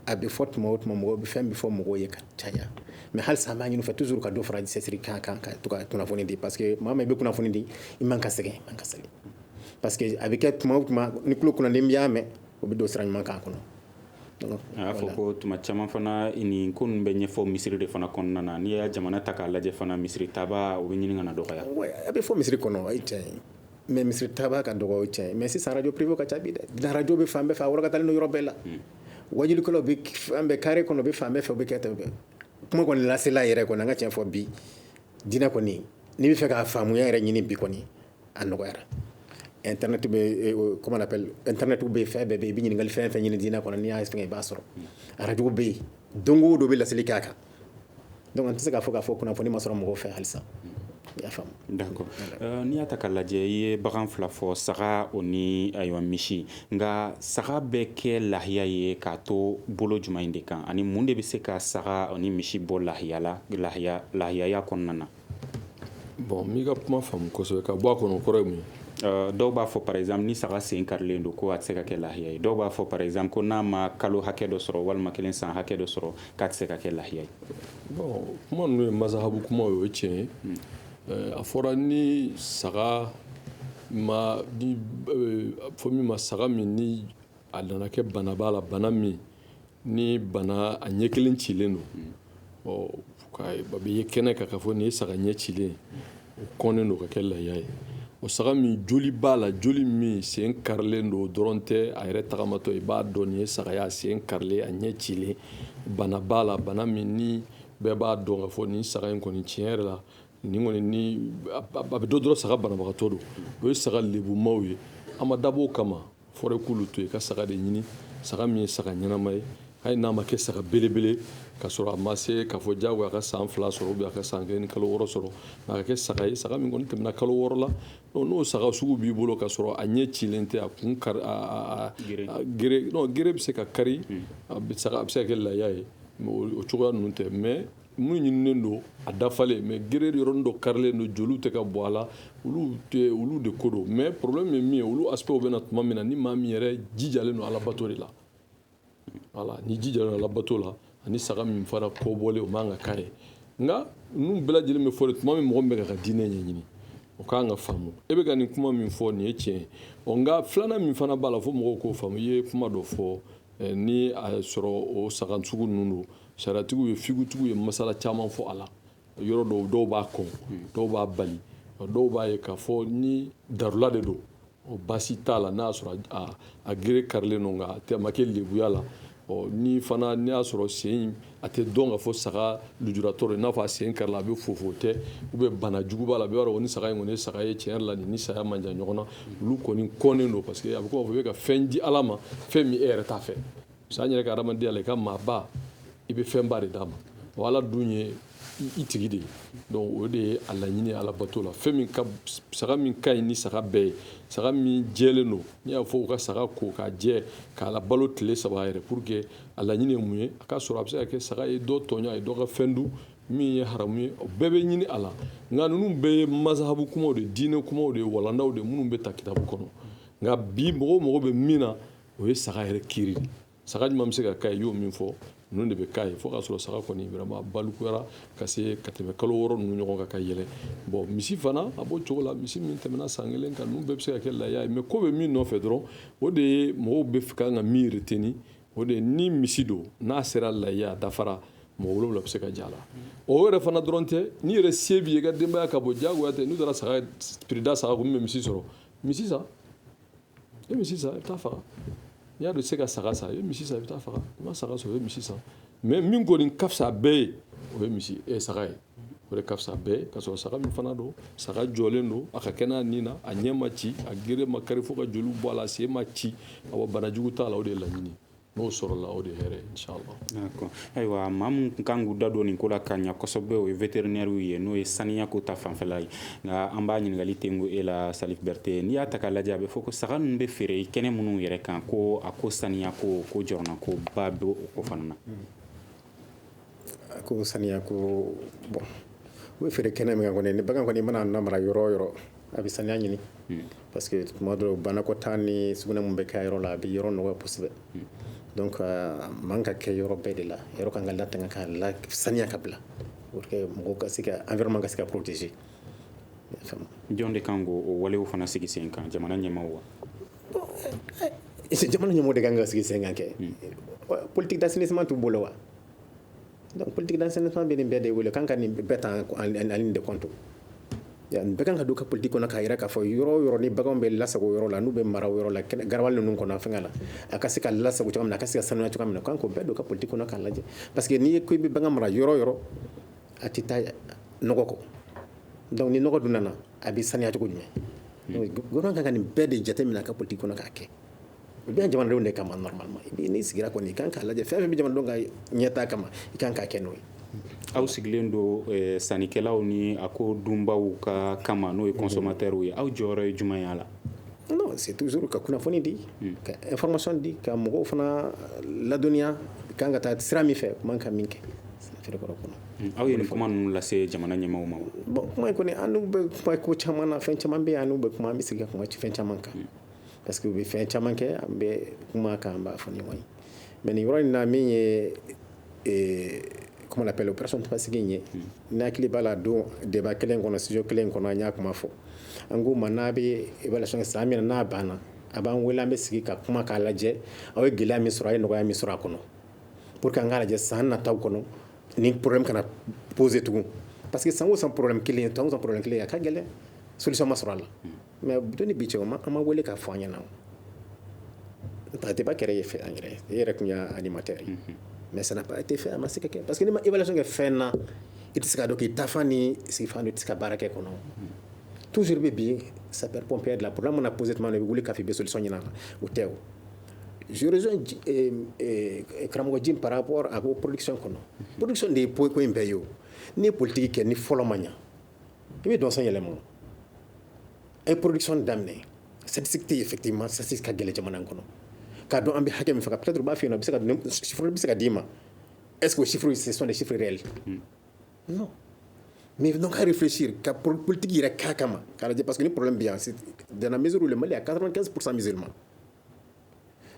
G: a bɛ fɔ tuma o tuma mɔgɔw bɛ fɛn bɛ fɔ mɔgɔw ye ka caya mais halisa an b'a ɲini u fɛ toujours ka dɔ fara cɛsiri kan ka to ka kunnafoni di parce que maa min bɛ kunnafoni di i man ka sɛgɛn i man ka sɛgɛn parce que a bɛ kɛ tuma o tuma ni tulo kunnanden y'a mɛn o bɛ don sira ɲuman kan kɔnɔ
E: a y'a fɔ ko tuma caman fana nin ko ninnu bɛ ɲɛfɔ misiri de fana kɔnɔna na n'i y'a jamana ta k'a lajɛ fana misiri taba o bɛ ɲini ka na dɔgɔya
G: a bɛ fɔ misiri kɔnɔ o ye tiɲɛ ye mais misiri taba ka dɔgɔ o ye tiɲɛ ye mais sisan radio privé ka ca bi dɛ radio bɛ fan bɛɛ fɛ a wɔrɔkatalen don yɔrɔ bɛɛ la wajulikɛlaw bɛ fan bɛɛ carré kɔnɔ u bɛ fan bɛɛ fɛ u bɛ kɛ tan kuma kɔni lasela yɛrɛ kɔni an ka tiɲɛ fɔ bi dinɛ kɔni n'i bɛ fɛ k'a faamuya yɛrɛ ɲini bi kɔni a nɔgɔyara internet bɛ comment on appelle internet bɛ fɛn bɛɛ bɛ i bɛ ɲininkali fɛn fɛn ɲini dinɛ kɔnɔ n'i y'a fɛngɛ i b'a sɔrɔ radio bɛ yen don o don bɛ laseli k'a kan donc an tɛ se k'a fɔ kunnafoni ma sɔrɔ mɔgɔw fɛ halisa i y'a faamu.
E: d'accord n'i y'a ta k'a lajɛ i ye bagan fila fɔ saga o ni ayiwa misi nka saga bɛ kɛ lahiya ye k'a to bolo jumɛn de kan ani mun de bɛ se ka saga o ni misi bɔ lahiyaya kɔnɔna na.
F: bon n'i ka kuma faamu kosɛbɛ ka bɔ a kɔnɔ kɔrɔ ye mun ye.
E: dɔw b'a fɔ par exemple ni saga sen karilen don ko a tɛ se ka kɛ lahiya ye dɔw b'a fɔ par exemple ko n'a ma kalo hakɛ dɔ sɔrɔ walima kelen san hakɛ dɔ sɔrɔ k'a tɛ se ka kɛ lahiya ye.
F: bon kuma ninnu ye masahabu kuma ye o ye tiɲɛ ye a fɔra ni saga ma ni fɔ min ma saga min ni a nana kɛ bana b'a la bana min ni bana a ɲɛ kelen cilen don a bɛ ye kɛnɛ kan ka fɔ nin ye saga ɲɛ cilen o kɔnnen don ka kɛ lahiya ye o saga min joli b'a la joli min sen karilen don dɔrɔn tɛ a yɛrɛ tagamatɔ i b'a dɔn nin ye saga ye a sen karilen a ɲɛ cilen bana b'a la bana min ni bɛɛ b'a dɔn ka fɔ nin saga in kɔni tiɲɛ yɛrɛ la nin kɔni ni a bɛ dɔ dɔrɔn saga banabagatɔ don o ye saga lebumaw ye an ma dabɔ o kama fɔra k'olu to yen ka saga de ɲini saga min ye saga ɲɛnama ye hali n'a ma kɛ saga belebele ka sɔrɔ a ma se k'a fɔ jago a ka san 2 sɔrɔ ou bien a ka san 1 ni kalo 6 sɔrɔ nka a ka kɛ saga ye saga min kɔni tɛmɛna kalo 6 la n'o saga sugu b'i bolo ka sɔrɔ a ɲɛ cilen tɛ a kun kari gere bɛ se ka kari a bɛ se ka kɛ lahiya ye o cogoya ninnu tɛ mais mun ɲininen don a dafalen mais gere yɔrɔnin dɔ karilen don joliw tɛ ka bɔ a la olu de ko don mais problème ye min ye olu aspect bɛ na tuma min na ni maa min yɛrɛ jijalen don alabato de la voilà ni jijalen don alabato la ani saga min fana kɔbɔlen o man ka k'a ye nka ninnu bɛɛ lajɛlen bɛ fɔ de tuma min mɔgɔ min bɛ ka diinɛ ɲɛɲini o kan ka faamu e bɛ ka nin kuma min fɔ nin ye tiɲɛ ye nka filanan min fana b'a la fo mɔgɔw k'o faamu i ye kuma dɔ fɔ ni a sɔrɔ o saga sugu ninnu don sariyatigiw ye figutigiw ye masala caman fɔ a la yɔrɔ dɔw b'a kɔn dɔw b'a bali dɔw b'a ye k'a fɔ ni darula de don o baasi t'a la n'a y'a sɔrɔ a gere karilen don nka a ma kɛ lebuya la ni fana n'i y'a sɔrɔ sen a tɛ dɔn ka fɔ saga lujuratɔ de n'a fɔ a sen karila a bɛ fofo tɛ ou bien bana jugu b'a la bɛɛ b'a dɔn ni saga in kɔni ye saga ye tiɲɛ yɛrɛ la nin ni saya man jan ɲɔgɔn na olu kɔni kɔnnen don parce que a bɛ kɔn k'a fɔ i bɛ ka fɛn di ala ma fɛn min e yɛrɛ t'a fɛ parce que an yɛrɛ ka adamadenya la i ka maaba i bɛ fɛnba de d'a ma wa ala dun ye i tigi de ye donc o de ye a laɲini ala bato la fɛn min ka saga min ka ɲi ni saga bɛɛ ye saga min jɛlen don n'i y'a fɔ u ka saga ko k'a jɛ k'a la balo tile 3 yɛrɛ pour que a laɲini ye mun ye a ka sɔrɔ a bɛ se ka kɛ saga ye dɔ tɔɲɔ a ye dɔ ka fɛn dun min ye haramu ye o bɛɛ bɛ ɲini a la nka ninnu bɛɛ ye masahabu kumaw de diinɛ kumaw de walandaw de minnu bɛ ta kitabu kɔnɔ nka bi mɔgɔw bɛ min na o ye saga yɛrɛ kiri de saga ɲuman bɛ se ka k'a ye i y'o min fɔ ninnu de bɛ k'a ye fo k'a sɔrɔ saga kɔni vraiment balukuyara ka se ka tɛmɛ kalo 6 ninnu ɲɔgɔn kan ka yɛlɛ bon misi fana a b'o cogo la misi min tɛmɛna san 1 kan ninnu bɛɛ bɛ se ka kɛ lahiya ye mais ko bɛ min nɔfɛ dɔrɔn o de ye mɔgɔw bɛ kan ka min retenir o de ye ni misi don n'a sera lahiya a dafara mɔgɔ 7 bɛ se ka ja la o yɛrɛ fana dɔrɔn tɛ n'i yɛrɛ se b'i ye i ka denbaya ka bɔ jagoya tɛ n'u taara saga pirida saga kun min bɛ misi sɔrɔ misi san i bɛ misi san i bɛ taa faga n'i y'a dɔn i tɛ se ka saga san i bɛ misi san i bɛ taa faga i ma saga sɔrɔ i bɛ misi san mais min kɔni ka fisa bɛɛ ye o ye misi saga ye o de ka fisa bɛɛ ye ka sɔrɔ saga min fana don saga jɔlen don a ka kɛnɛ a nin na a ɲɛ ma ci a gere ma kari fo ka joliw bɔ a la a sen ma ci a wa banajugu t'a la o de ye laɲini n'o sɔrɔla o de ye hɛrɛ inshallah.
E: D'accord. Ayiwa maa min kan k'u da don nin ko la ka ɲa kosɛbɛ o ye vétérinaire ye n'o ye saniya ko ta fanfɛla ye nka an b'a ɲininkali tengu e la Salif Berete n'i y'a ta k'a lajɛ a bɛ fɔ ko saga ninnu bɛ feere kɛnɛ minnu yɛrɛ kan ko a ko saniya ko jɔrɔna ko ba bɛ o ko fana na.
G: A ko saniya ko bon o bɛ feere kɛnɛ min kan kɔni ni bagan kɔni mana namara yɔrɔ o yɔrɔ a bɛ saniya ɲini parce que tuma dɔ banakɔtaa ni sugunɛ min bɛ kɛ yɔrɔ la a bɛ yɔrɔ nɔgɔya kosɛbɛ donc man ka kɛ yɔrɔ bɛɛ de la yɔrɔ kan ka latanga ka saniya ka bila pour que mɔgɔw ka se ka environnement ka se ka protéger.
E: Jɔn de kan k'o walew fana sigi sen kan jamana ɲɛmaaw wa.
G: Jamana ɲɛmaaw de kan ka sigi sen kan kɛ politique d'assainissement t'u bolo wa donc politique d'assainissement bɛ nin bɛɛ de wele kan ka nin bɛɛ ta en ligne de compte bɛɛ kan ka don ka politique kɔnɔ k'a yira k'a fɔ yɔrɔ o yɔrɔ ni baganw bɛ lasago yɔrɔ la n'u bɛ mara o yɔrɔ la garawali ninnu kɔnɔ fɛngɛ la a ka se ka lasago cogoya min na a ka se ka sanuya cogoya min na kan k'o bɛɛ don ka politique kɔnɔ k'a lajɛ parce que n'i ye ko i bɛ bagan mara yɔrɔ o yɔrɔ a tɛ taa nɔgɔ kɔ donc ni nɔgɔ dun nana a bɛ sanuya cogo jumɛn gouvernement kan ka nin bɛɛ de jateminɛ a ka politique kɔnɔ k'a kɛ o bɛ yan jamanadenw de kama normalement n'i sigira kɔni i kan k'a lajɛ fɛn fɛn bɛ jamanadenw ka ɲɛtaa kama i kan k'a kɛ n'o ye.
E: Aw sigilen don sannikɛlaw ni a ko dunbaw ka kama n'o ye consommateurs ye aw jɔyɔrɔ ye jumɛn ye a la.
G: Non c'est toujours ka kunnafoni di ka information di ka mɔgɔw fana ladɔnniya kan ka taa sira min fɛ man ka min kɛ feere kɔrɔ kɔnɔ.
E: Aw ye nin kuma ninnu lase jamana ɲɛmaaw ma wa.
G: Bon kuma in kɔni an n'u bɛ kuma ko caman na fɛn caman bɛ yen an n'u bɛ kuma an bɛ sigi ka kuma fɛn caman kan parce que u bɛ fɛn caman kɛ an bɛ kuma kan an b'a fɔ ɲɔgɔn ye mais nin yɔrɔ in na min ye comment on appelle opération Tafasigi in ye n'hakili b'a la don débat kelen kɔnɔ studio kelen kɔnɔ an y'a kuma fɔ an k'u ma n'a bɛ évaluation kɛ san min na n'a banna a b'an wele an bɛ sigi ka kuma k'a lajɛ aw ye gɛlɛya min sɔrɔ a ye nɔgɔya min sɔrɔ a kɔnɔ pour que an k'a lajɛ san nataw kɔnɔ ni problème kana poser tugun parce que san o san problème kelen san o san problème kelen a ka gɛlɛn solution ma sɔrɔ a la mais don ni bi cɛ an ma wele k'a fɔ an ɲɛna o débat kɛra ye fɛ an yɛrɛ e yɛrɛ tun y'a animateur ye mais ça n'a pas été fait a ma se ka kɛ parce que ni ma évaluation kɛ fɛn na i tɛ se ka dɔn k'i tafan ni sigifan i tɛ se ka baara kɛ kɔnɔ toujours bɛ bi sapeur pompier de la problème mana poser tuma min na i bɛ wuli k'a fɔ i bɛ solution ɲini a la o tɛ o je rejoins karamɔgɔ Jim par rapport à ko production kɔnɔ production de ye ko in bɛɛ ye o n'i ye politique kɛ ni fɔlɔ ma ɲa i bɛ dɔnsɔn yɛlɛma o a ye production daminɛ statistique tɛ yen effectivement statistique ka gɛlɛn jamana in kɔnɔ k'a dɔn an bɛ hakɛ min fɛ peut-être u b'a f'i ɲɛna chiffre bɛ se ka d'i ma est-ce que les chiffres ce sont des chiffres réels non mais donc à réfléchir ka politique yɛrɛ k'a kama k'a lajɛ parce que ni problème bɛ yan dans la mesure où le Mali a 95% musulmans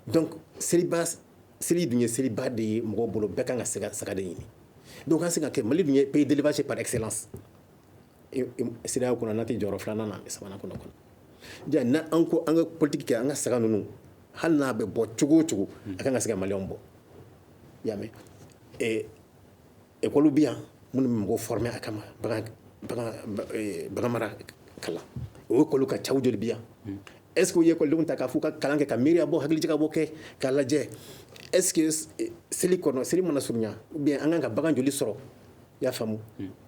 G: donc seli dun ye seliba de ye mɔgɔw bolo bɛɛ kan ka saga de ɲini donc an se ka kɛ Mali dun ye pays d'élevage par excellence CEDEAO kɔnɔ n'a tɛ jɔyɔrɔ filanan na sabanan kɔnɔ ja na an ko an ka politique kɛ an ka saga ninnu hali n'a bɛ bɔ cogo o cogo a kan ka se ka maliyɛnw bɔ i y'a mɛn école bɛ yan minnu bɛ mɔgɔw former a kama bagan mara kalan o école ka ca u joli bɛ yan est-ce que u ye écoledenw ta k'a fɔ u ka kalan kɛ ka miiriya bɔ hakilijagabɔ kɛ k'a lajɛ est-ce que seli kɔnɔ seli mana surunya ou bien an kan ka bagan joli sɔrɔ i y'a faamu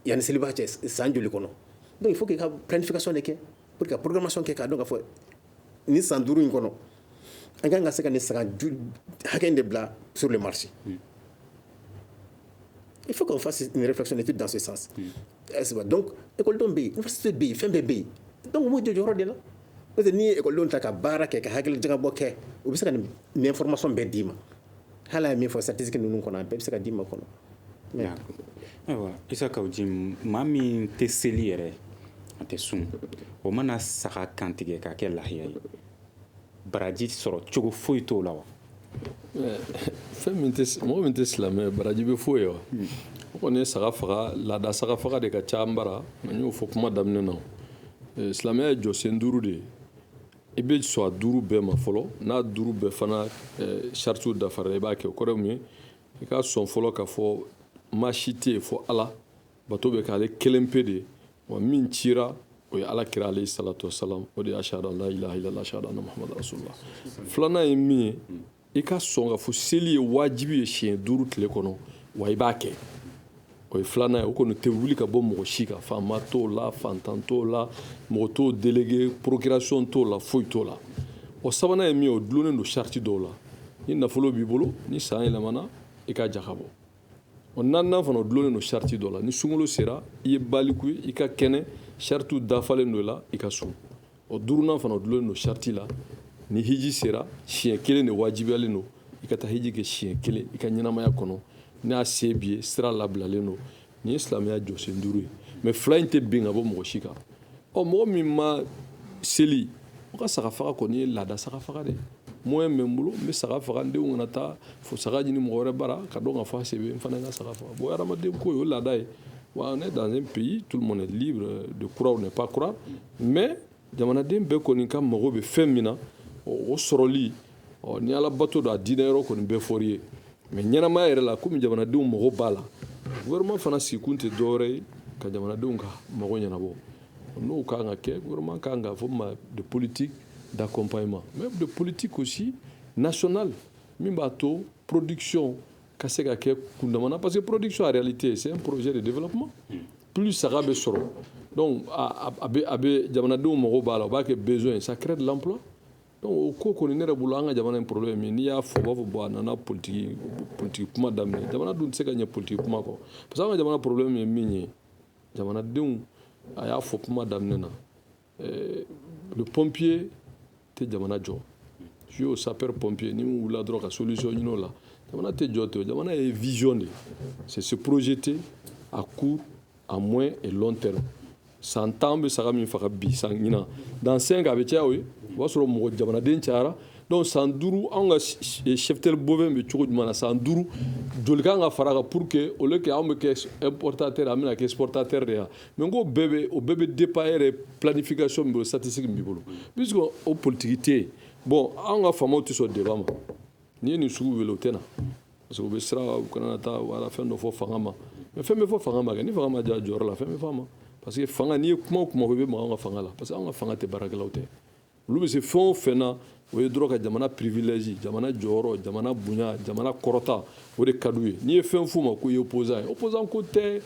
G: yanni seliba cɛ san joli kɔnɔ donc il faut que ka planification de kɛ pour que ka programmation kɛ k'a dɔn k'a fɔ ni san 5 in kɔnɔ an kan ka se ka nin saga hakɛ in de bila sur le marché il faut qu'on fasse une réflexion d'étude dans ce sens donc écoledenw bɛ yen université bɛ yen fɛn bɛɛ bɛ yen donc u m'o jɔ jɔyɔrɔ de la parce que n'i ye écoledenw ta ka baara kɛ ka hakilijagabɔ kɛ u bɛ se ka nin information bɛɛ d'i ma hali a ye min fɔ statistique ninnu kɔnɔ a bɛɛ bɛ se ka d'i ma kɔnɔ
E: ayiwa Isaka Jim maa min tɛ seli yɛrɛ a tɛ sun o mana saga kantigɛ k'a kɛ lahiya ye baraji sɔrɔ cogo foyi t'o la wa
F: fɛn min tɛ mɔgɔ min tɛ silamɛ baraji bɛ foyi wa o kɔni ye saga faga laada saga faga de ka ca an bara n y'o fɔ kuma daminɛ na silamɛya ye jɔsen 5 de ye i bɛ sɔn a 5 bɛɛ ma fɔlɔ n'a 5 bɛɛ fana charitiw dafara i b'a kɛ o kɔrɔ ye mun ye i ka sɔn fɔlɔ ka fɔ maa si tɛ yen fɔ ala bato bɛ k'ale kelen pe de wa min cira o ye ala kira alayhi salatu wasalam o de ye ashhadu an la ilaha illallah ashhadu anna muhamadu rasulullah filanan ye min ye i ka sɔn ka fɔ seli ye wajibi ye siɲɛ 5 tile kɔnɔ wa i b'a kɛ o ye filanan ye o kɔni tɛ wuli ka bɔ mɔgɔ si kan faama t'o la fantan t'o la mɔgɔ t'o délégué procuration t'o la foyi t'o la o sabanan ye min ye o dulonnen don sariti dɔw la ni nafolo b'i bolo ni san yɛlɛmana i ka jaka bɔ o naaninan fana o dulonnen don sariti dɔ la ni sunkalo sera i ye baliku ye i ka kɛnɛ saritiw dafalen don la i ka sun o duurunan fana o dulonnen don sariti la ni hiji sera siɲɛ 1 de wajibiyalen don i ka taa hiji kɛ siɲɛ 1 i ka ɲɛnamaya kɔnɔ n'a se b'i ye sira labilalen don nin ye silamɛya jɔsen 5 ye mais 2 in tɛ bin ka bɔ mɔgɔ si kan ɔ mɔgɔ min ma seli o ka saga faga kɔni ye laada saga faga de moyen bɛ n bolo n bɛ saga faga n denw kana taa fo saga ɲini mɔgɔ wɛrɛ bara ka dɔn ka fɔ a se bɛ n fana ka saga faga bon hadamaden ko ye o laada ye wa on est dans un pays tout le monde est libre de croire ou ne pas croire mais jamanaden bɛɛ kɔni ka mago bɛ fɛn min na o sɔrɔli ni ala bato don a diinɛ yɔrɔ kɔni bɛɛ fɔri ye mais ɲɛnamaya yɛrɛ la komi jamanadenw mago b'a la gouvernement fana sigikun tɛ dɔwɛrɛ ye ka jamanadenw ka mago ɲɛnabɔ n'o kan ka kɛ gouvernement kan ka fɔ ma de politique d'accompagnement mais de politique aussi nationale min b'a to production ka se ka kɛ kundamana parce que production en réalité c'est un projet de développement plus saga bɛ sɔrɔ donc a bɛ jamanadenw mago b'a la o b'a kɛ besoin ça crée de l'emploi donc o ko kɔni ne yɛrɛ bolo an ka jamana in problème ye n'i y'a fɔ u b'a fɔ bon a nana politique kuma daminɛ jamana dun tɛ se ka ɲɛ politique kuma kɔ parce que an ka jamana problème ye min ye jamanadenw a y'a fɔ kuma daminɛ na le pompier tɛ jamana jɔ je au sapeur pompier ni min wulila dɔrɔn ka solution ɲini o la jamana tɛ jɔ ten jamana ye vision de c'est se projeter à court à moyen et long terme san 10 bɛ saga min faga bi san ɲinan dans 5 a bɛ caya o ye o b'a sɔrɔ mɔgɔ jamanaden cayara donc san 5 anw ka cheptel bovin bɛ cogo jumɛn na san 5 joli kan ka fara kan pour que au lieu que anw bɛ kɛ importateur an bɛna kɛ exportateur de ya mais n ko o bɛɛ bɛ dépend e yɛrɛ planification min bolo statistique min b'i bolo puisque o politique tɛ yen bon anw ka faamaw tɛ sɔn débat ma n'i ye nin sugu wele o tɛ na parce que u bɛ siran u kana taa wala fɛn dɔ fɔ fanga ma mais fɛn bɛ fɔ fanga ma kɛ ni fanga ma diya jɔyɔrɔ la fɛn bɛ fɔ a ma parce que fanga n'i ye kuma o kuma i bɛ maga an ka fanga la parce que an ka fanga tɛ baarakɛlaw tɛ olu bɛ se fɛn o fɛn na o ye dɔrɔn ka jamana privilège jamana jɔyɔrɔ jamana bonya jamana kɔrɔta o de ka d'u ye n'i ye fɛn f'u ma k'u ye opposant ye opposant ko tɛ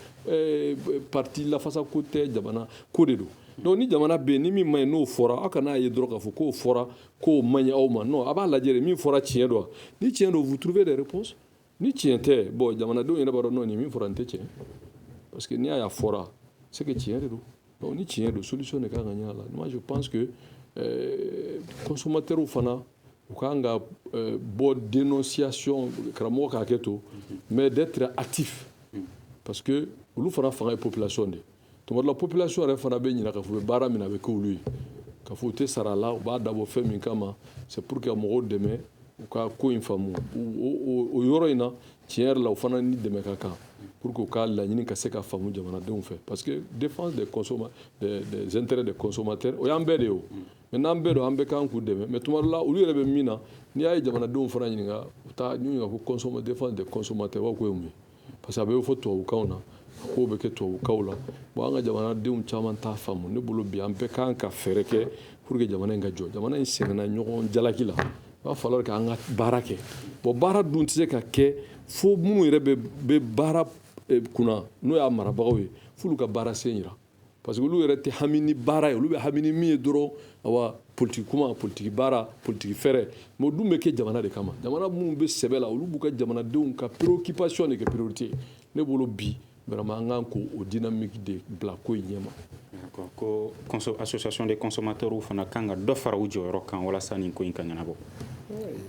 F: parti lafasa ko tɛ jamana ko de don donc ni jamana bɛ yen ni min ma ɲi n'o fɔra aw kana ye dɔrɔn k'a fɔ k'o fɔra k'o man ɲi aw ma non a b'a lajɛ de min fɔra tiɲɛ don ni tiɲɛ don vous trouvez des réponses ni tiɲɛ tɛ bon jamanadenw yɛrɛ b'a dɔn non nin min fɔra nin tɛ tiɲɛ parce que n'i y'a fɔra c'est que tiɲɛ de don donc ni tiɲɛ don solution de kan ka ɲini a la moi je pense que consommateurs fana u kan ka bɔ dénonciation karamɔgɔ k'a kɛ to mais d'être actif parce que olu fana fanga ye population de tuma dɔ la population yɛrɛ fana bɛ ɲina k'a fɔ u bɛ baara min na a bɛ kɛ olu ye k'a fɔ u tɛ sara a la u b'a dabɔ fɛn min kama c'est pour que mɔgɔw dɛmɛ u ka ko in faamu o yɔrɔ in na tiɲɛ yɛrɛ la u fana ni dɛmɛ ka kan pour que u ka laɲini ka se ka faamu jamanadenw fɛ parce que défense des intérêts des consommateurs o y'an bɛɛ de ye o mais n'an bɛɛ don an bɛɛ kan k'u dɛmɛ mais tuma dɔ la olu yɛrɛ bɛ min na n'i y'a ye jamanadenw fana ɲininka u taa ɲininka ko défense des consommateurs o ko ye mun ye parce que a bɛ fɔ tubabukanw na k'o bɛ kɛ tubabukaw la bon an ka jamanadenw caman t'a faamu ne bolo bi an bɛɛ kan ka fɛɛrɛ kɛ pour que jamana in ka jɔ jamana in sɛgɛnna ɲɔgɔn jalaki la il va falloir k'an ka baara kɛ bon baara dun tɛ se ka kɛ fo minnu yɛrɛ bɛ baara kunna n'o y'a marabagaw ye f'olu ka baara sen yira parce que olu yɛrɛ tɛ hami ni baara ye olu bɛ hami ni min ye dɔrɔn awa politique kuma politique baara politique fɛɛrɛ mais o dun bɛ kɛ jamana de kama jamana minnu bɛ sɛbɛ la olu b'u ka jamanadenw ka préoccupation de kɛ priorité ne bolo bi vraiment an kan k'o dynamique de bila ko in ɲɛma.
E: Ko association des consommateurs fana kan ka dɔ fara u jɔyɔrɔ kan walasa nin ko in ka ɲɛnabɔ.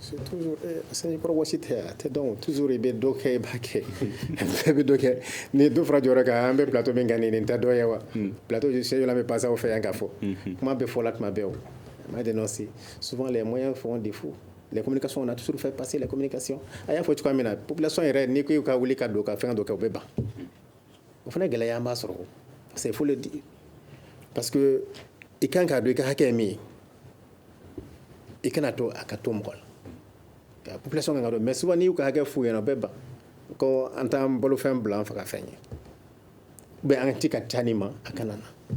G: C'est toujours sɛnɛkɔrɔ wɔsi tɛ a tɛ dɔn toujours i bɛ dɔ kɛ i b'a kɛ bɛɛ bɛ dɔ kɛ ni dɔ fara jɔyɔrɔ kan an bɛ plateau min kan nin tɛ dɔ ye wa plateau sɛjɔ la bɛ passer aw fɛ yan k'a fɔ kuma bɛ fɔ la tuma bɛɛ o m'a dénoncé souvent les moyens font défaut les communications on a toujours fait passer les communications a y'a fɔ cogoya min na population yɛrɛ n'i ko i ka wuli ka don ka fɛn dɔ kɛ o bɛ ban o fana gɛlɛya an b'a sɔrɔ c'est faut le dire parce que i kan k'a dɔn i ka hakɛ ye min ye i kana to a ka to mɔgɔ la population kan ka dɔn mais souvent n'i y'u ka hakɛ f'u ɲɛna o bɛ ban ko an t'an bolofɛn bila an faga fɛn ye bɛ an ti ka ca nin ma a kana na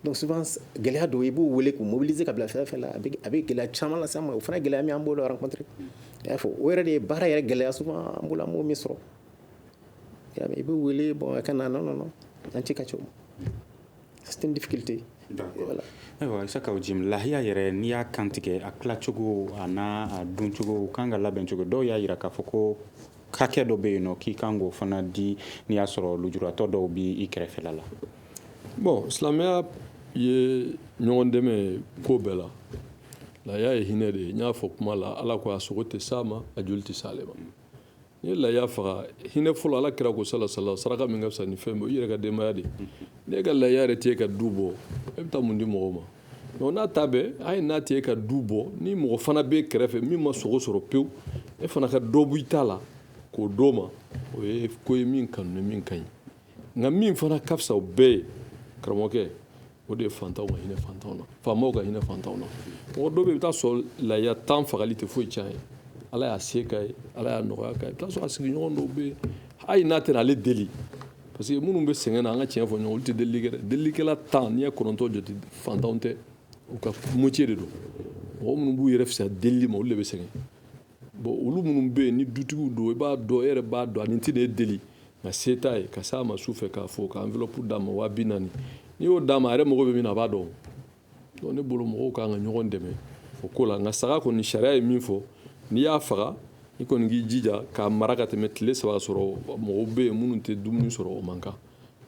G: donc souvent gɛlɛya dɔw i b'u wele k'u mobiliser ka bila fɛn fɛn la a bɛ gɛlɛya caman lase an ma o fana gɛlɛya min an b'olu rencontrer i y'a fɔ o yɛrɛ de ye baara yɛrɛ gɛlɛya souvent an bolo an b'o min sɔrɔ i bɛ wele bon a kana non an ti ka co c'est une difficulté.
E: Voilà. Ayiwa Isaka Jim lahiya yɛrɛ n'i y'a kantigɛ a tilacogo a n'a duncogo kan ka labɛn cogo dɔw y'a jira k'a fɔ ko hakɛ dɔ bɛ yen nɔ k'i kan k'o fana di n'i y'a sɔrɔ lujuratɔ dɔw b'i kɛrɛfɛla la.
F: Bon silamɛya ye ɲɔgɔn dɛmɛ ko bɛɛ la lahiya ye hinɛ de ye n y'a fɔ kuma la ala ko a sogo tɛ s'a ma a joli tɛ s'ale ma ni ye lahiya faga hinɛ fɔlɔ ala kira ko salasala saraka min ka fisa ni fɛn bɛɛ o yɛrɛ ka denbaya de n'e ka lahiya yɛrɛ t'e ka du bɔ e bɛ taa mun di mɔgɔw ma donc n'a ta bɛɛ a ye n'a t'e ka du bɔ ni mɔgɔ fana b'e kɛrɛfɛ min ma sogo sɔrɔ pewu e fana ka dɔ bɔ i ta la k'o d'o ma o ye ko ye min kanu ni min ka ɲi nka min fana ka fisa o bɛɛ ye karamɔgɔkɛ o de ye fantanw ka hinɛ fantanw na faamaw ka hinɛ fantanw na mɔgɔ dɔw bɛ yen i bɛ taa sɔrɔ lahiya tan fagali tɛ foyi tiɲɛ ye ala y'a se k'a ye ala y'a nɔgɔya k'a ye i bɛ taa sɔrɔ a sigiɲɔgɔn dɔw bɛ yen hali n'a tɛna ale deli parce que minnu bɛ sɛgɛn na an ka tiɲɛ fɔ ɲɔgɔn olu tɛ delili kɛ dɛ delilikɛla 10 n'i ye 9 jate fantanw tɛ u ka moitié de don mɔgɔ minnu b'u yɛrɛ fisaya delili ma olu de bɛ sɛgɛn bon olu minnu bɛ yen ni dutigiw don i b'a dɔn e yɛrɛ b'a dɔn ani tɛ de deli nka se t'a ye ka s'a ma su fɛ k'a fɔ ka enveloppe d'a ma 400 n'i y'o d'a ma a yɛrɛ mago bɛ min na a b'a dɔn donc ne bolo mɔgɔw kan ka ɲɔgɔn dɛmɛ o ko la nka saga kɔni sariya ye min fɔ n'i y'a faga i kɔni k'i jija k'a mara ka tɛmɛ tile 3 sɔrɔ mɔgɔw bɛ yen minnu tɛ dumuni sɔrɔ o man kan